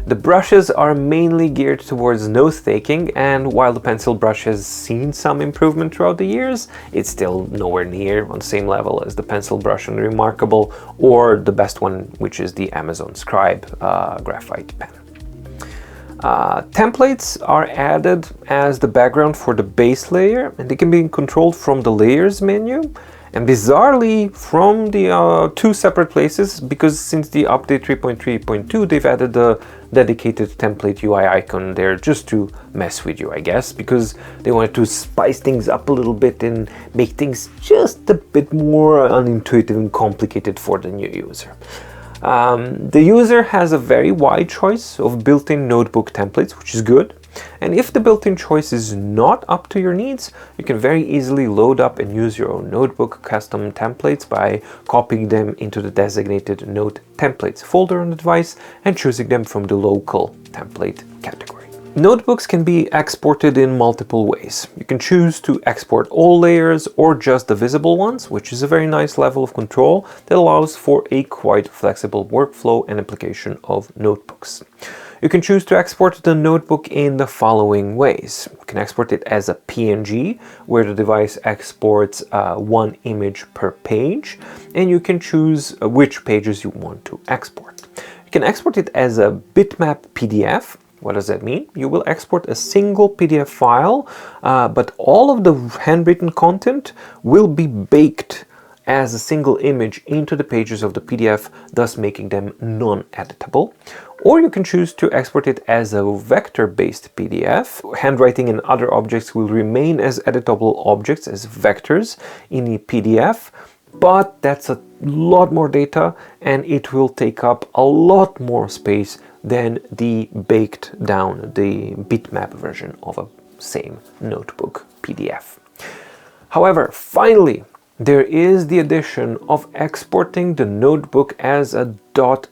The brushes are mainly geared towards note-taking, and while the pencil brush has seen some improvement throughout the years, it's still nowhere near on the same level as the pencil brush on the Remarkable, or the best one, which is the Amazon Scribe graphite pen. Templates are added as the background for the base layer, and they can be controlled from the Layers menu, and bizarrely from the two separate places, because since the update 3.3.2 they've added the dedicated template UI icon there just to mess with you, I guess, because they wanted to spice things up a little bit and make things just a bit more unintuitive and complicated for the new user. The user has a very wide choice of built-in notebook templates, which is good. And if the built-in choice is not up to your needs, you can very easily load up and use your own notebook custom templates by copying them into the designated Note Templates folder on the device and choosing them from the local template category. Notebooks can be exported in multiple ways. You can choose to export all layers or just the visible ones, which is a very nice level of control that allows for a quite flexible workflow and application of notebooks. You can choose to export the notebook in the following ways. You can export it as a PNG, where the device exports one image per page, and you can choose which pages you want to export. You can export it as a bitmap PDF. What does that mean? You will export a single PDF file, but all of the handwritten content will be baked as a single image into the pages of the PDF, thus making them non-editable. Or you can choose to export it as a vector-based PDF. Handwriting and other objects will remain as editable objects, as vectors in a PDF, but that's a lot more data and it will take up a lot more space than the baked down, the bitmap version of a same notebook PDF. However, finally, there is the addition of exporting the notebook as a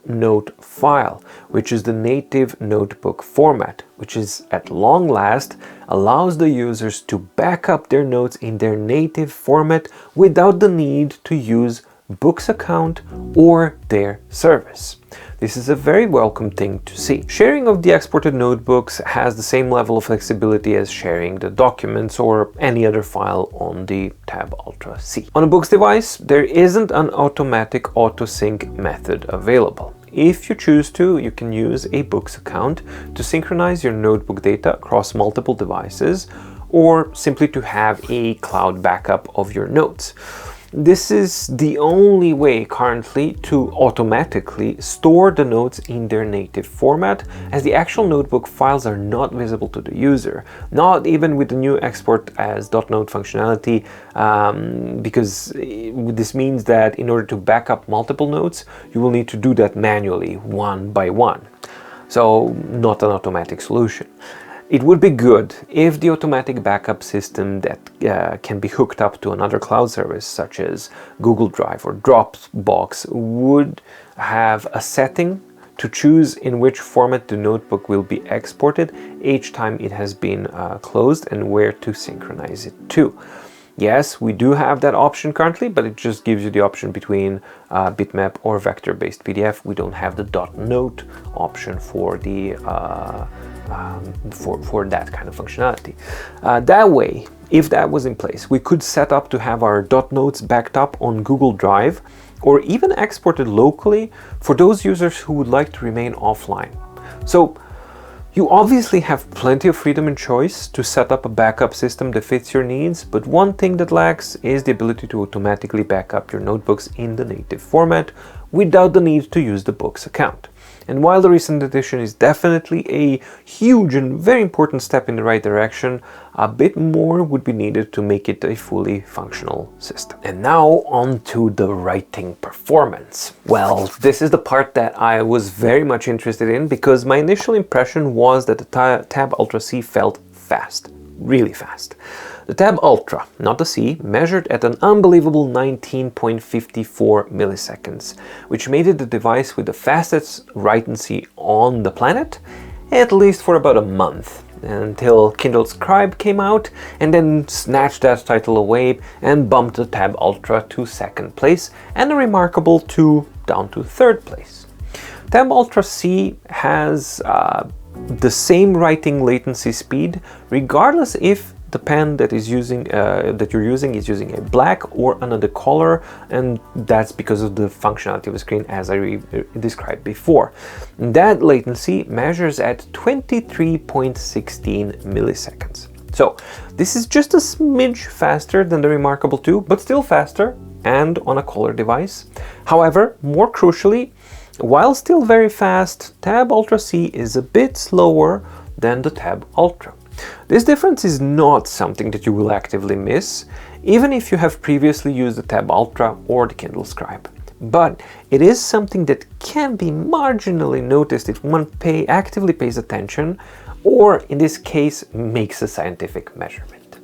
.note file, which is the native notebook format, which is at long last allows the users to back up their notes in their native format without the need to use Boox account or their service. This is a very welcome thing to see. Sharing of the exported notebooks has the same level of flexibility as sharing the documents or any other file on the Tab Ultra C. On a Boox device, there isn't an automatic auto-sync method available. If you choose to, you can use a Boox account to synchronize your notebook data across multiple devices, or simply to have a cloud backup of your notes. This is the only way currently to automatically store the notes in their native format, as the actual notebook files are not visible to the user, not even with the new export as .note functionality, because this means that in order to back up multiple notes, you will need to do that manually, one by one. So not an automatic solution. It would be good if the automatic backup system that can be hooked up to another cloud service such as Google Drive or Dropbox would have a setting to choose in which format the notebook will be exported each time it has been closed and where to synchronize it to. Yes, we do have that option currently, but it just gives you the option between bitmap or vector-based PDF. We don't have the .note option for the for that kind of functionality. That way, if that was in place, we could set up to have our .notes backed up on Google Drive or even exported locally for those users who would like to remain offline. So you obviously have plenty of freedom and choice to set up a backup system that fits your needs, but one thing that lacks is the ability to automatically back up your notebooks in the native format without the need to use the Boox account. And while the recent addition is definitely a huge and very important step in the right direction, a bit more would be needed to make it a fully functional system. And now on to the writing performance. Well, this is the part that I was very much interested in because my initial impression was that the Tab Ultra C felt fast, really fast. The Tab Ultra, not the C, measured at an unbelievable 19.54 milliseconds, which made it the device with the fastest write-and-see on the planet, at least for about a month, until Kindle Scribe came out and then snatched that title away and bumped the Tab Ultra to second place and the Remarkable 2 down to third place. Tab Ultra C has the same writing latency speed, regardless if the pen that you're using is using a black or another color, and that's because of the functionality of the screen as I described before. That latency measures at 23.16 milliseconds. So this is just a smidge faster than the Remarkable 2, but still faster and on a color device. However, more crucially, while still very fast, Tab Ultra C is a bit slower than the Tab Ultra. This difference is not something that you will actively miss, even if you have previously used the Tab Ultra or the Kindle Scribe. But it is something that can be marginally noticed if one actively pays attention, or in this case, makes a scientific measurement.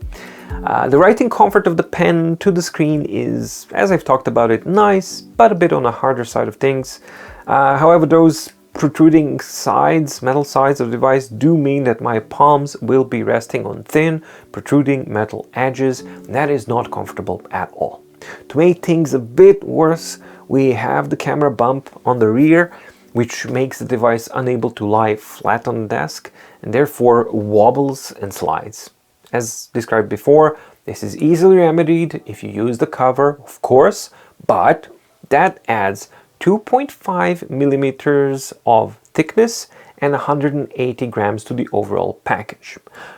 The writing comfort of the pen to the screen is, as I've talked about it, nice, but a bit on the harder side of things. However, those protruding sides, metal sides of the device do mean that my palms will be resting on thin, protruding metal edges, and that is not comfortable at all. To make things a bit worse, we have the camera bump on the rear, which makes the device unable to lie flat on the desk and therefore wobbles and slides. As described before, this is easily remedied if you use the cover, of course, but that adds 2.5 millimeters of thickness and 180 grams to the overall package.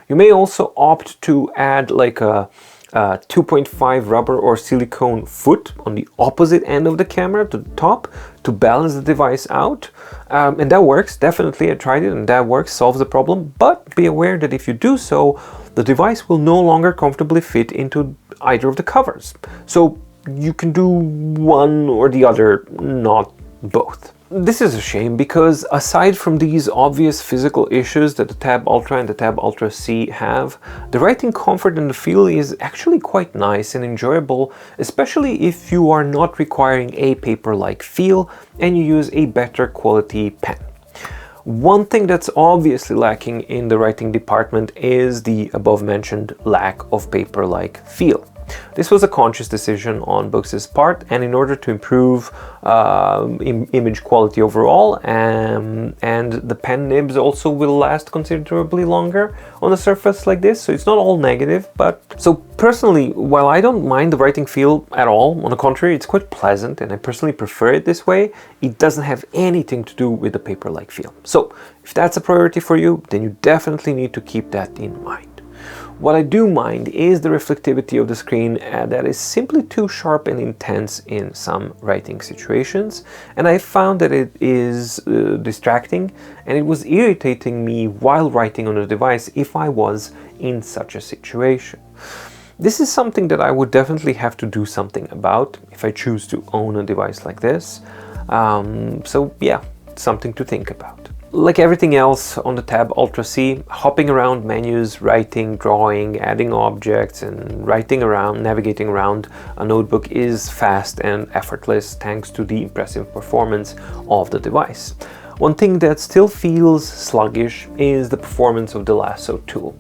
You may also opt to add like a 2.5 rubber or silicone foot on the opposite end of the camera to the top to balance the device out. And that works, definitely. I tried it and that works, solves the problem. But be aware that if you do so, the device will no longer comfortably fit into either of the covers. So you can do one or the other, not both. This is a shame because aside from these obvious physical issues that the Tab Ultra and the Tab Ultra C have, the writing comfort and the feel is actually quite nice and enjoyable, especially if you are not requiring a paper-like feel and you use a better quality pen. One thing that's obviously lacking in the writing department is the above-mentioned lack of paper-like feel. This was a conscious decision on Boox's part, and in order to improve image quality overall, and the pen nibs also will last considerably longer on a surface like this, so it's not all negative. But so personally, while I don't mind the writing feel at all, on the contrary, it's quite pleasant and I personally prefer it this way, it doesn't have anything to do with the paper-like feel. So if that's a priority for you, then you definitely need to keep that in mind. What I do mind is the reflectivity of the screen that is simply too sharp and intense in some writing situations, and I found that it is distracting and it was irritating me while writing on the device if I was in such a situation. This is something that I would definitely have to do something about if I choose to own a device like this. So yeah, something to think about. Like everything else on the Tab Ultra C, hopping around menus, writing, drawing, adding objects, and writing around, navigating around a notebook is fast and effortless thanks to the impressive performance of the device. One thing that still feels sluggish is the performance of the lasso tool.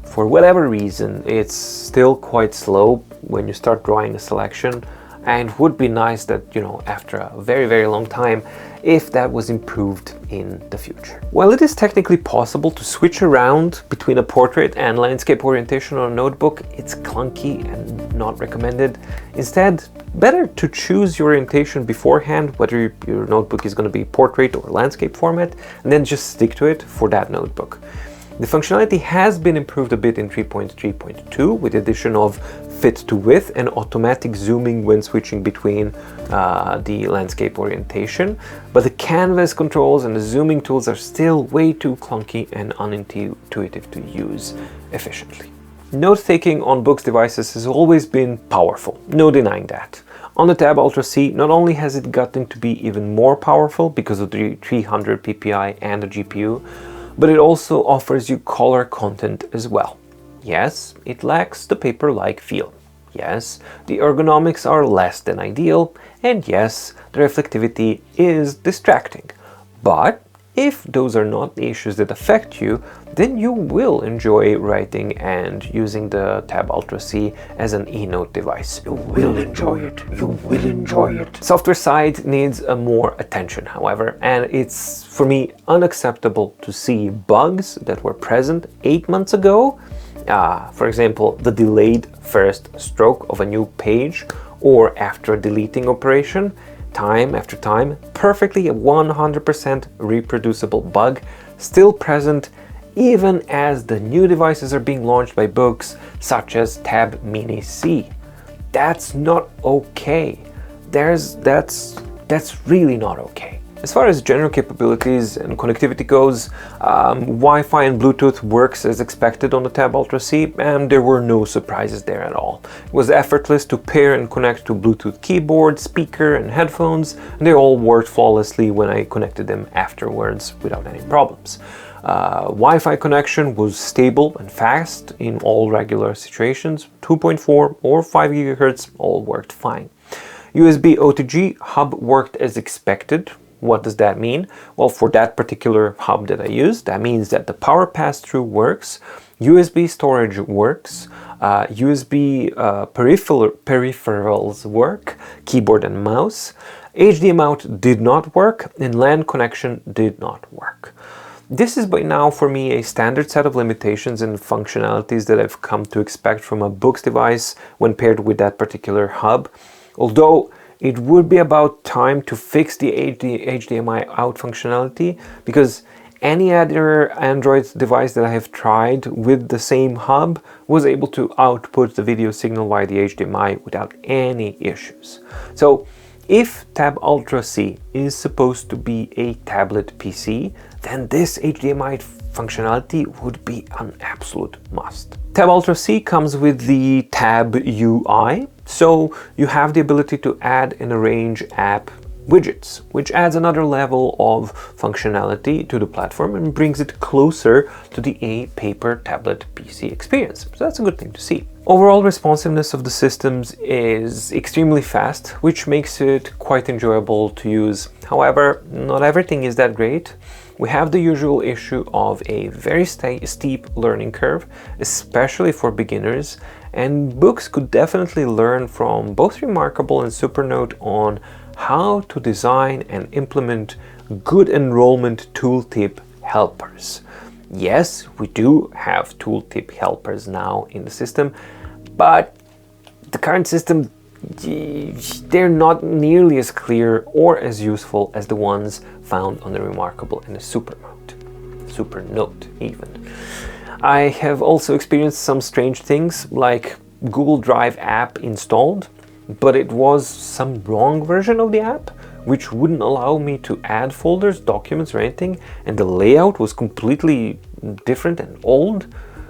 For whatever reason, it's still quite slow when you start drawing a selection, and would be nice that, you know, after a very long time, if that was improved in the future. While it is technically possible to switch around between a portrait and landscape orientation on a notebook, it's clunky and not recommended. Instead, better to choose your orientation beforehand, whether your notebook is going to be portrait or landscape format, and then just stick to it for that notebook. The functionality has been improved a bit in 3.3.2 with the addition of fit to width and automatic zooming when switching between the landscape orientation, but the canvas controls and the zooming tools are still way too clunky and unintuitive to use efficiently. Note-taking on Boox devices has always been powerful, no denying that. On the Tab Ultra C, not only has it gotten to be even more powerful because of the 300 ppi and the GPU, but it also offers you color content as well. Yes, it lacks the paper-like feel. Yes, the ergonomics are less than ideal, and yes, the reflectivity is distracting. But if those are not the issues that affect you, then you will enjoy writing and using the Tab Ultra C as an eNote device. You will enjoy it. You will enjoy it. Software side needs more attention, however, and it's, for me, unacceptable to see bugs that were present 8 months ago. For example, the delayed first stroke of a new page, or after a deleting operation, time after time, perfectly a 100% reproducible bug, still present even as the new devices are being launched by Boox, such as Tab Mini C. That's not okay. That's really not okay. As far as general capabilities and connectivity goes, Wi-Fi and Bluetooth works as expected on the Tab Ultra C, and there were no surprises there at all. It was effortless to pair and connect to Bluetooth keyboard, speaker, and headphones, and they all worked flawlessly when I connected them afterwards without any problems. Wi-Fi connection was stable and fast in all regular situations. 2.4 or 5 GHz all worked fine. USB OTG hub worked as expected. What does that mean? Well, for that particular hub that I used, that means that the power pass-through works, USB storage works, USB peripherals work, keyboard and mouse, HDMI out did not work, and LAN connection did not work. This is by now for me a standard set of limitations and functionalities that I've come to expect from a Boox device when paired with that particular hub. Although it would be about time to fix the HDMI out functionality, because Any other Android device that I have tried with the same hub was able to output the video signal via the HDMI without any issues. So if Tab Ultra C is supposed to be a tablet PC, then this HDMI functionality would be an absolute must. Tab Ultra C comes with the Tab UI, so you have the ability to add and arrange app widgets, which adds another level of functionality to the platform and brings it closer to the ePaper tablet PC experience. So that's a good thing to see. Overall responsiveness of the systems is extremely fast, which makes it quite enjoyable to use. However, not everything is that great. We have the usual issue of a very steep learning curve, especially for beginners, and Boox could definitely learn from both Remarkable and Supernote on how to design and implement good enrollment tooltip helpers. Yes, we do have tooltip helpers now in the system, but the current system, they're not nearly as clear or as useful as the ones found on the Remarkable and the Supernote even. I have also experienced some strange things like Google Drive app installed, but it was some wrong version of the app, which wouldn't allow me to add folders, documents, or anything, and the layout was completely different and old.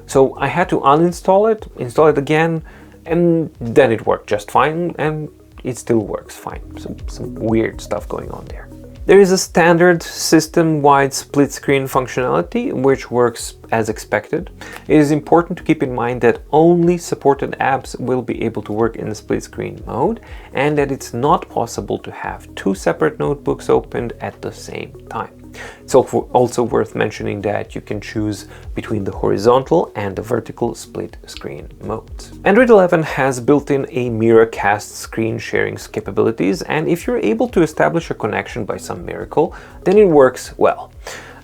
So I had to uninstall it, install it again, and then it worked just fine, and it still works fine. Some weird stuff going on there. There is a standard system-wide split screen functionality, which works as expected. It is important to keep in mind that only supported apps will be able to work in the split screen mode, and that it's not possible to have two separate notebooks opened at the same time. It's also worth mentioning that you can choose between the horizontal and the vertical split screen modes. Android 11 has built-in a Miracast screen sharing capabilities, and if you're able to establish a connection by some miracle, then it works well.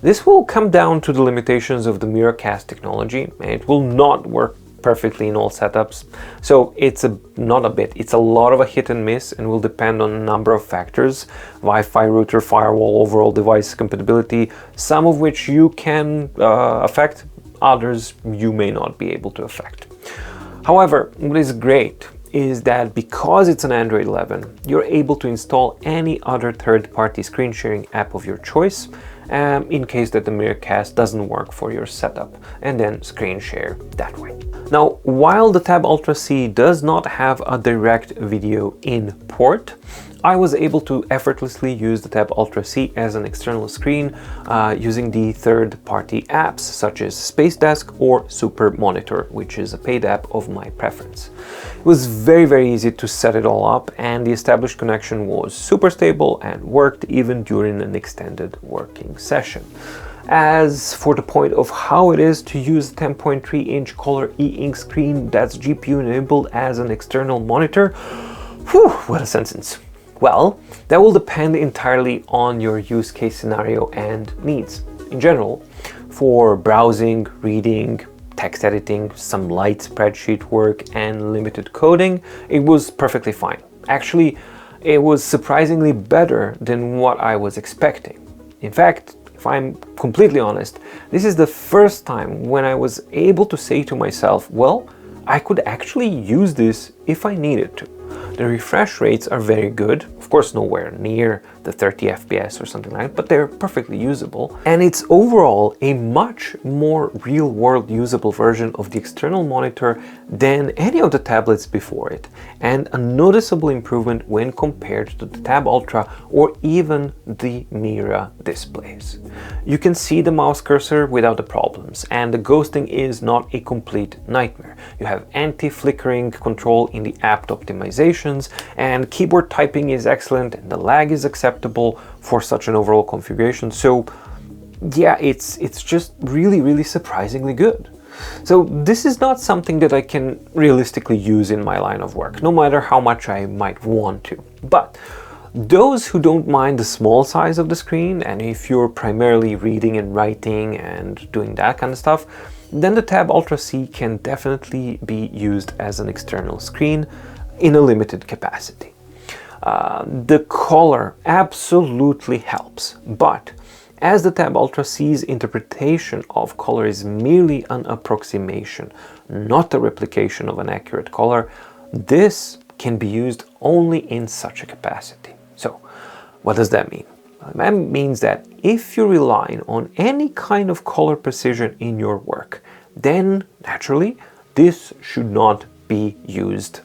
This will come down to the limitations of the Miracast technology, and it will not work perfectly in all setups. So it's a lot of a hit and miss, and will depend on a number of factors: Wi-Fi router, firewall, overall device compatibility, some of which you can affect, others you may not be able to affect. However, what is great is that because it's an Android 11, you're able to install any other third-party screen sharing app of your choice, in case that the Miracast doesn't work for your setup, and then screen share that way. Now, while the Tab Ultra C does not have a direct video in port, I was able to effortlessly use the Tab Ultra C as an external screen using the third-party apps such as Space Desk or Super Monitor, which is a paid app of my preference. It was very easy to set it all up, and the established connection was super stable and worked even during an extended working session. As for the point of how it is to use the 10.3-inch color e-ink screen that's GPU enabled as an external monitor, whew, what a sentence. Well, that will depend entirely on your use case scenario and needs. In general, for browsing, reading, text editing, some light spreadsheet work, and limited coding, it was perfectly fine. Actually, it was surprisingly better than what I was expecting. In fact, if I'm completely honest, this is the first time when I was able to say to myself, well, I could actually use this if I needed to. The refresh rates are very good, of course nowhere near the 30 FPS or something like that, but they're perfectly usable. And it's overall a much more real-world usable version of the external monitor than any of the tablets before it, and a noticeable improvement when compared to the Tab Ultra or even the Mira displays. You can see the mouse cursor without the problems, and the ghosting is not a complete nightmare. You have anti-flickering control in the app optimizations, and keyboard typing is excellent, and the lag is acceptable for such an overall configuration. So yeah, it's just really surprisingly good. So this is not something that I can realistically use in my line of work, no matter how much I might want to. But those who don't mind the small size of the screen, and if you're primarily reading and writing and doing that kind of stuff, then the Tab Ultra C can definitely be used as an external screen in a limited capacity. The color absolutely helps, but As the Tab Ultra C's interpretation of color is merely an approximation, not a replication of an accurate color, this can be used only in such a capacity. So, what does that mean? That means that if you're relying on any kind of color precision in your work, then naturally this should not be used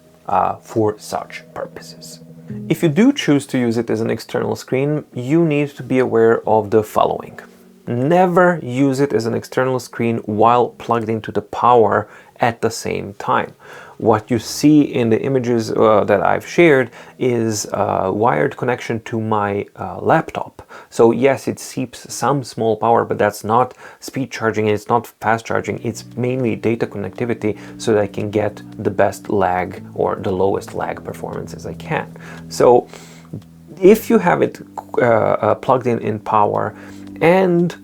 for such purposes. If you do choose to use it as an external screen, you need to be aware of the following. Never use it as an external screen while plugged into the power at the same time. What you see in the images that I've shared is a wired connection to my laptop. So yes, it seeps some small power, but that's not speed charging, it's not fast charging, it's mainly data connectivity so that I can get the best lag or the lowest lag performance as I can. So if you have it plugged in power and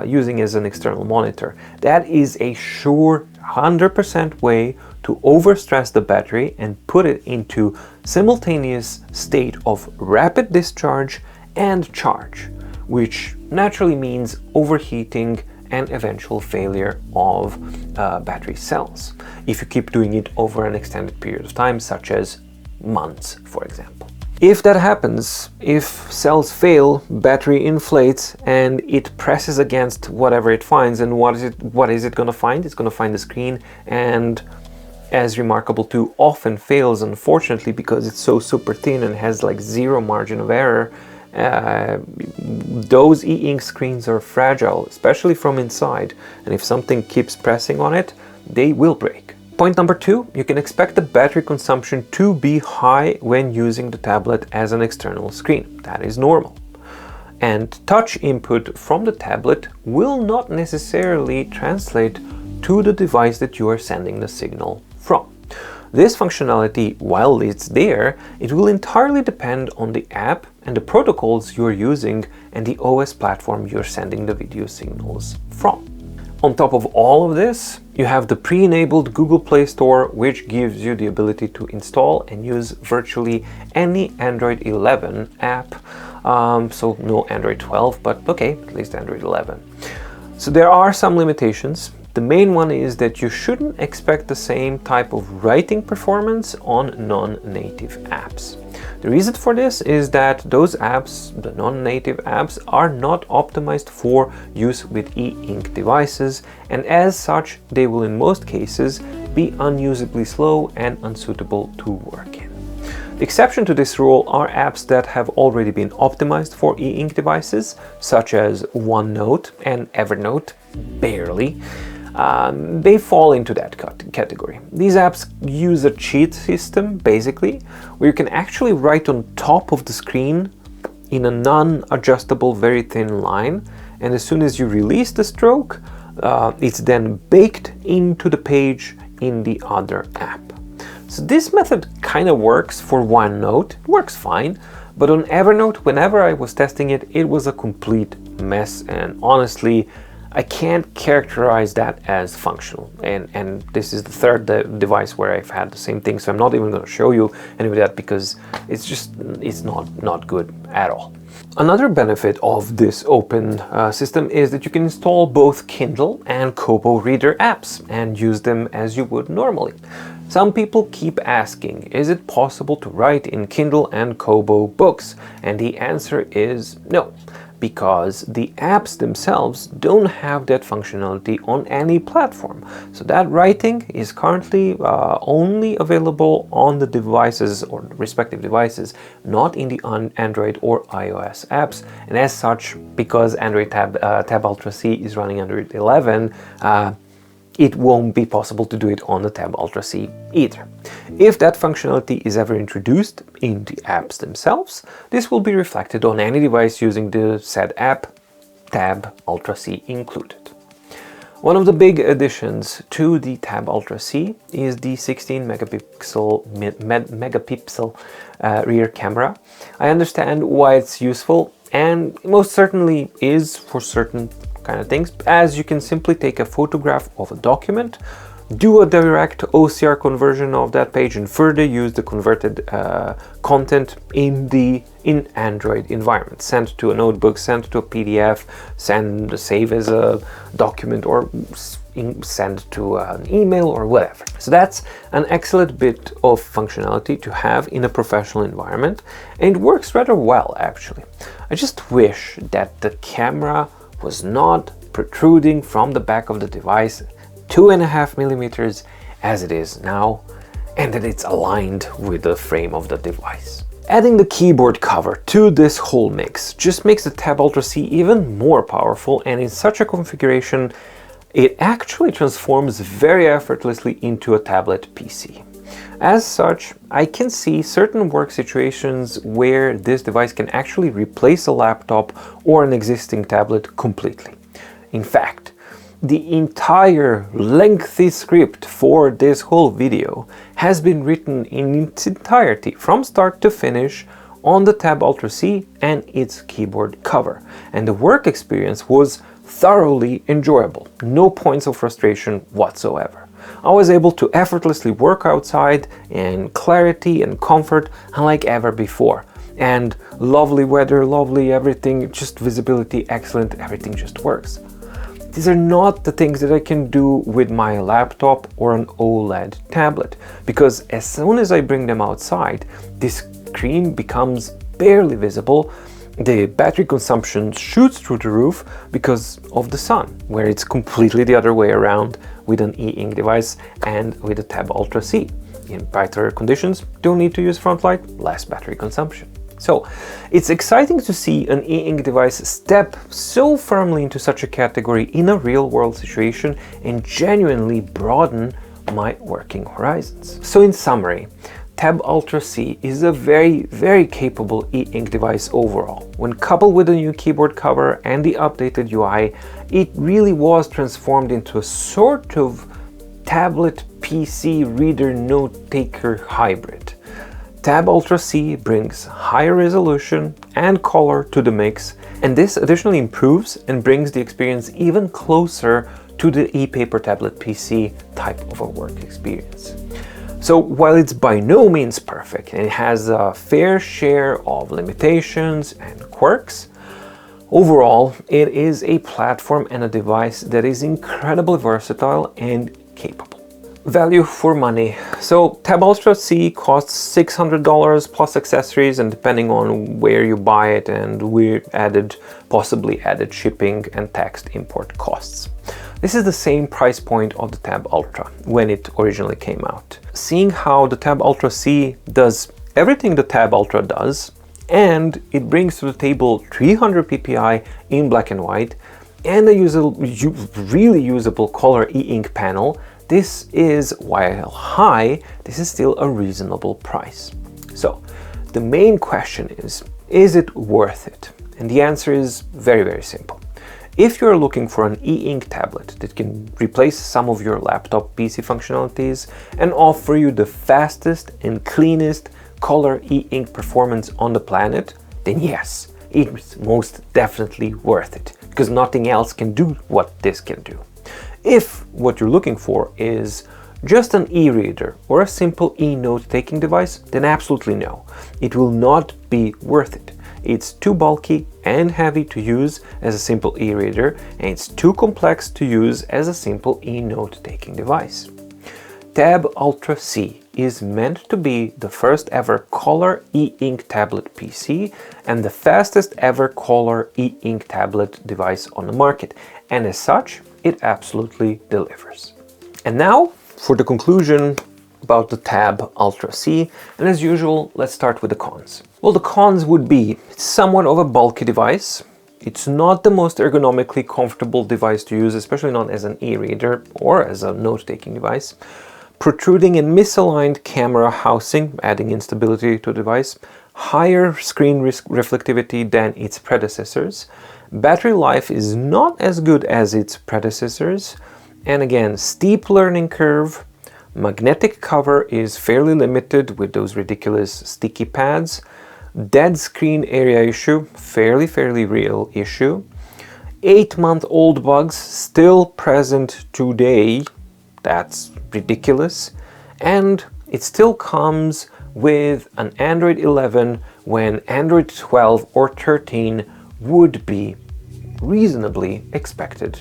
using as an external monitor, that is a sure 100% way to overstress the battery and put it into simultaneous state of rapid discharge and charge, which naturally means overheating and eventual failure of battery cells if you keep doing it over an extended period of time, such as months, for example. If that happens, if cells fail, battery inflates and it presses against whatever it finds, and what is it going to find? It's going to find the screen, and as Remarkable 2 often fails, unfortunately, because it's so super thin and has like zero margin of error. Those e-ink screens are fragile, especially from inside, and if something keeps pressing on it, they will break. Point number 2, you can expect the battery consumption to be high when using the tablet as an external screen. That is normal. And touch input from the tablet will not necessarily translate to the device that you are sending the signal from. This functionality, while it's there, it will entirely depend on the app and the protocols you're using and the OS platform you're sending the video signals from. On top of all of this, you have the pre-enabled Google Play Store, which gives you the ability to install and use virtually any Android 11 app. So no Android 12, but okay, at least Android 11. So there are some limitations. The main one is that you shouldn't expect the same type of writing performance on non-native apps. The reason for this is that those apps, the non-native apps, are not optimized for use with e-ink devices, and as such, they will in most cases be unusably slow and unsuitable to work in. The exception to this rule are apps that have already been optimized for e-ink devices, such as OneNote and Evernote, barely. They fall into that category. These apps use a cheat system, basically, where you can actually write on top of the screen in a non-adjustable, very thin line, and as soon as you release the stroke, it's then baked into the page in the other app. So this method kind of works for OneNote, it works fine, but on Evernote, whenever I was testing it, it was a complete mess, and honestly, I can't characterize that as functional, and this is the third device where I've had the same thing, so I'm not even going to show you any of that because it's not good at all. Another benefit of this open system is that you can install both Kindle and Kobo reader apps and use them as you would normally. Some people keep asking, is it possible to write in Kindle and Kobo books? And the answer is no, because the apps themselves don't have that functionality on any platform. So that writing is currently only available on the devices or respective devices, not in the Android or iOS apps. And as such, because Android Tab Ultra C is running Android 11, it won't be possible to do it on the Tab Ultra C either. If that functionality is ever introduced in the apps themselves, this will be reflected on any device using the said app, Tab Ultra C included. One of the big additions to the Tab Ultra C is the 16 megapixel rear camera. I understand why it's useful, and most certainly is for certain kind of things, as you can simply take a photograph of a document, do a direct OCR conversion of that page and further use the converted content in Android environment. Send to a notebook, send to a PDF, save as a document, or send to an email or whatever. So that's an excellent bit of functionality to have in a professional environment, and it works rather well actually. I just wish that the camera was not protruding from the back of the device 2.5 millimeters as it is now, and that it's aligned with the frame of the device. Adding the keyboard cover to this whole mix just makes the Tab Ultra C even more powerful, and in such a configuration it actually transforms very effortlessly into a tablet PC. As such, I can see certain work situations where this device can actually replace a laptop or an existing tablet completely. In fact, the entire lengthy script for this whole video has been written in its entirety from start to finish on the Tab Ultra C and its keyboard cover, and the work experience was thoroughly enjoyable. No points of frustration whatsoever. I was able to effortlessly work outside in clarity and comfort unlike ever before. And lovely weather, lovely everything, just visibility excellent, everything just works. These are not the things that I can do with my laptop or an OLED tablet, because as soon as I bring them outside, this screen becomes barely visible. The battery consumption shoots through the roof because of the sun, where it's completely the other way around with an e-ink device and with a Tab Ultra C. In brighter conditions, don't need to use front light, less battery consumption. So it's exciting to see an e-ink device step so firmly into such a category in a real-world situation and genuinely broaden my working horizons. So in summary, Tab Ultra C is a very capable e-ink device overall. When coupled with the new keyboard cover and the updated UI, it really was transformed into a sort of tablet PC reader note taker hybrid. Tab Ultra C brings higher resolution and color to the mix, and this additionally improves and brings the experience even closer to the ePaper tablet PC type of a work experience. So while it's by no means perfect and it has a fair share of limitations and quirks, overall it is a platform and a device that is incredibly versatile and capable. Value for money. So Tab Ultra C costs $600 plus accessories, and depending on where you buy it, and we possibly added shipping and tax import costs. This is the same price point of the Tab Ultra when it originally came out. Seeing how the Tab Ultra C does everything the Tab Ultra does, and it brings to the table 300 ppi in black and white, and a really usable color e-ink panel, this is, while high, this is still a reasonable price. So the main question is it worth it? And the answer is very simple. If you're looking for an e-ink tablet that can replace some of your laptop PC functionalities and offer you the fastest and cleanest color e-ink performance on the planet, then yes, it's most definitely worth it, because nothing else can do what this can do. If what you're looking for is just an e-reader or a simple e-note taking device, then absolutely no. It will not be worth it. It's too bulky and heavy to use as a simple e-reader, and it's too complex to use as a simple e-note taking device. Tab Ultra C is meant to be the first ever color e-ink tablet PC and the fastest ever color e-ink tablet device on the market, and as such, it absolutely delivers. And now for the conclusion about the Tab Ultra C, and as usual, let's start with the cons. Well, the cons would be it's somewhat of a bulky device. It's not the most ergonomically comfortable device to use, especially not as an e-reader or as a note-taking device. Protruding and misaligned camera housing, adding instability to the device. Higher screen reflectivity than its predecessors. Battery life is not as good as its predecessors. And again, steep learning curve. Magnetic cover is fairly limited with those ridiculous sticky pads. Dead screen area issue, fairly real issue. 8-month-old bugs still present today, That's ridiculous. And it still comes with an Android 11 when Android 12 or 13 would be reasonably expected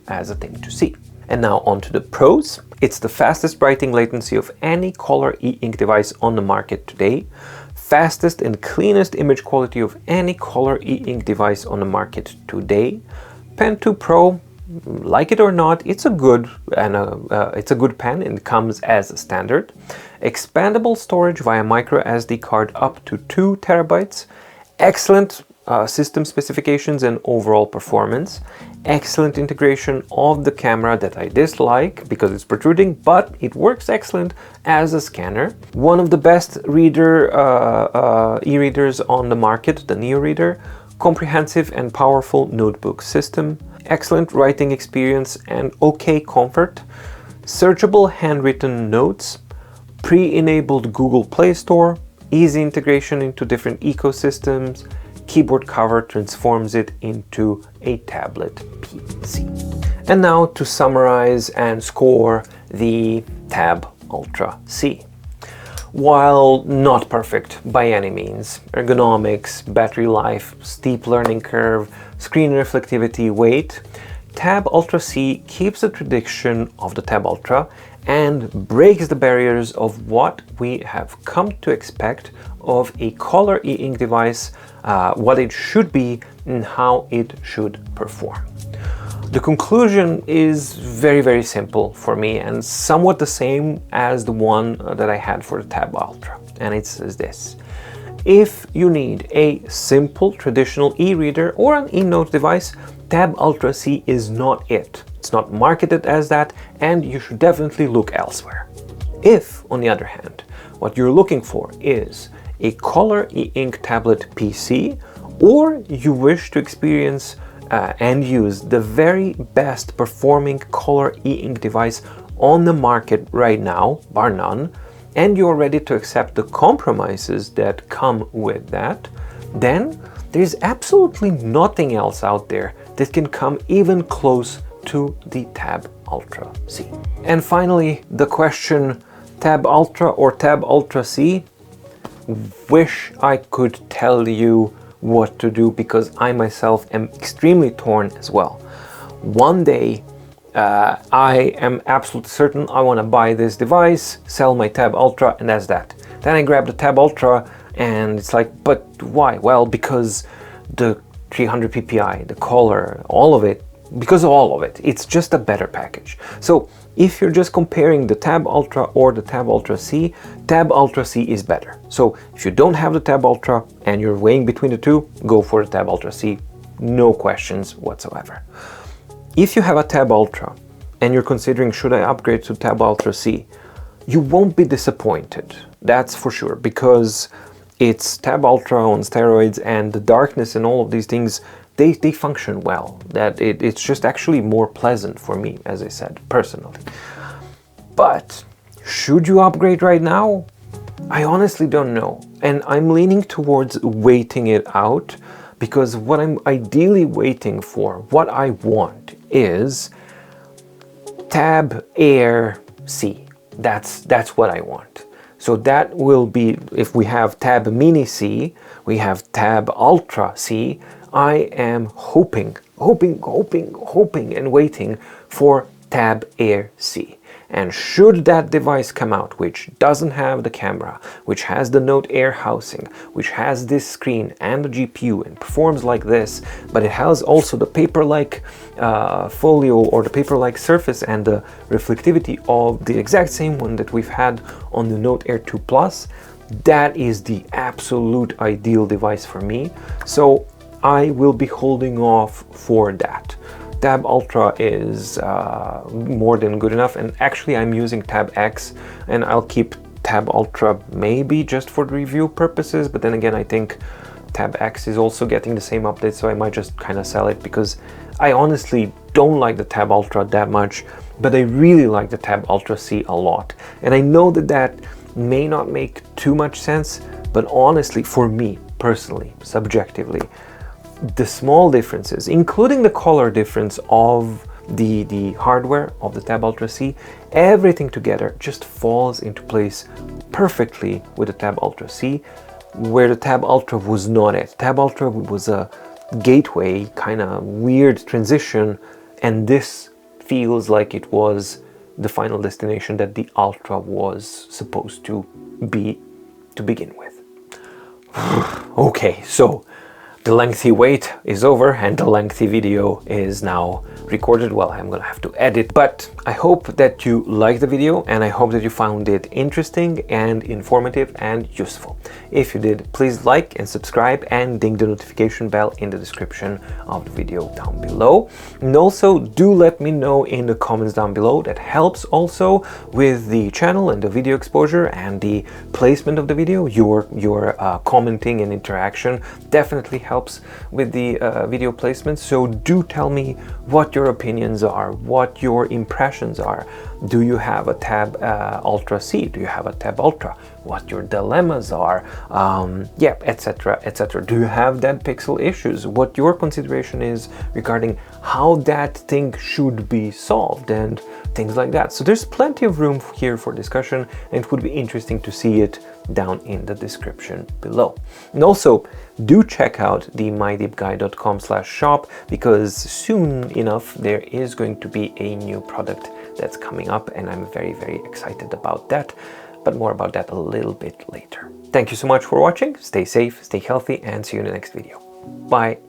as a thing to see. And now on to the pros. It's the fastest writing latency of any color e-ink device on the market today. Fastest and cleanest image quality of any color e-ink device on the market today. Pen 2 Pro, like it or not, it's a good pen and it comes as a standard. Expandable storage via micro SD card up to 2 terabytes. Excellent system specifications and overall performance. Excellent integration of the camera that I dislike because it's protruding, but it works excellent as a scanner. One of the best e-readers on the market, the Neo Reader. Comprehensive and powerful notebook system. Excellent writing experience and okay comfort. Searchable handwritten notes. Pre-enabled Google Play Store. Easy integration into different ecosystems. Keyboard cover transforms it into a tablet PC. And now to summarize and score the Tab Ultra C. While not perfect by any means, ergonomics, battery life, steep learning curve, screen reflectivity, weight, Tab Ultra C keeps the tradition of the Tab Ultra and breaks the barriers of what we have come to expect of a color e-ink device, what it should be and how it should perform. The conclusion is very, very simple for me and somewhat the same as the one that I had for the Tab Ultra. And it says this: if you need a simple traditional e-reader or an e-note device, Tab Ultra C is not it. It's not marketed as that, and you should definitely look elsewhere. If, on the other hand, what you're looking for is a color e-ink tablet PC, or you wish to experience and use the very best performing color e-ink device on the market right now, bar none, and you're ready to accept the compromises that come with that, then there's absolutely nothing else out there that can come even close to the Tab Ultra C. And finally, the question, Tab Ultra or Tab Ultra C? Wish I could tell you what to do because I myself am extremely torn as well. One day I am absolutely certain I want to buy this device, sell my Tab Ultra, and that's that. Then I grab the Tab Ultra and it's like, but why? Well, because the 300 ppi, the color, all of it, because of all of it, it's just a better package. So if you're just comparing the Tab Ultra or the Tab Ultra C, Tab Ultra C is better. So if you don't have the Tab Ultra and you're weighing between the two, go for the Tab Ultra C, no questions whatsoever. If you have a Tab Ultra and you're considering should I upgrade to Tab Ultra C, you won't be disappointed, that's for sure, because it's Tab Ultra on steroids and the darkness and all of these things, they function well. That it's just actually more pleasant for me, as I said, personally. But should you upgrade right now? I honestly don't know. And I'm leaning towards waiting it out because what I'm ideally waiting for, what I want is Tab Air C. That's what I want. So that will be, if we have Tab Mini C, we have Tab Ultra C, I am hoping and waiting for Tab Air C. And should that device come out, which doesn't have the camera, which has the Note Air housing, which has this screen and the GPU and performs like this, but it has also the paper-like folio or the paper-like surface and the reflectivity of the exact same one that we've had on the Note Air 2 Plus, that is the absolute ideal device for me. So I will be holding off for that. Tab Ultra is more than good enough, and actually I'm using Tab X and I'll keep Tab Ultra maybe just for the review purposes, but then again I think Tab X is also getting the same update, so I might just kind of sell it because I honestly don't like the Tab Ultra that much, but I really like the Tab Ultra C a lot. And I know that that may not make too much sense, but honestly for me personally, subjectively, the small differences, including the color difference of the hardware of the Tab Ultra C, everything together just falls into place perfectly with the Tab Ultra C, where the Tab Ultra was not it. Tab Ultra was a gateway, kind of weird transition, and this feels like it was the final destination that the Ultra was supposed to be to begin with. Okay, so the lengthy wait is over and the lengthy video is now recorded. Well, I'm gonna have to edit, but I hope that you liked the video and I hope that you found it interesting and informative and useful. If you did, please like and subscribe and ding the notification bell in the description of the video down below. And also do let me know in the comments down below. That helps also with the channel and the video exposure and the placement of the video. Your commenting and interaction definitely helps with the video placement. So do tell me what your opinions are, what your impressions are. Do you have a Tab Ultra C? Do you have a Tab Ultra? What your dilemmas are, yeah, etc, etc. Do you have dead pixel issues? What your consideration is regarding how that thing should be solved and things like that. So there's plenty of room here for discussion, and it would be interesting to see it down in the description below. And also do check out the mydeepguide.com/shop, because soon enough there is going to be a new product that's coming up, and I'm very, very excited about that, but more about that a little bit later. Thank you so much for watching. Stay safe, stay healthy, and see you in the next video. Bye.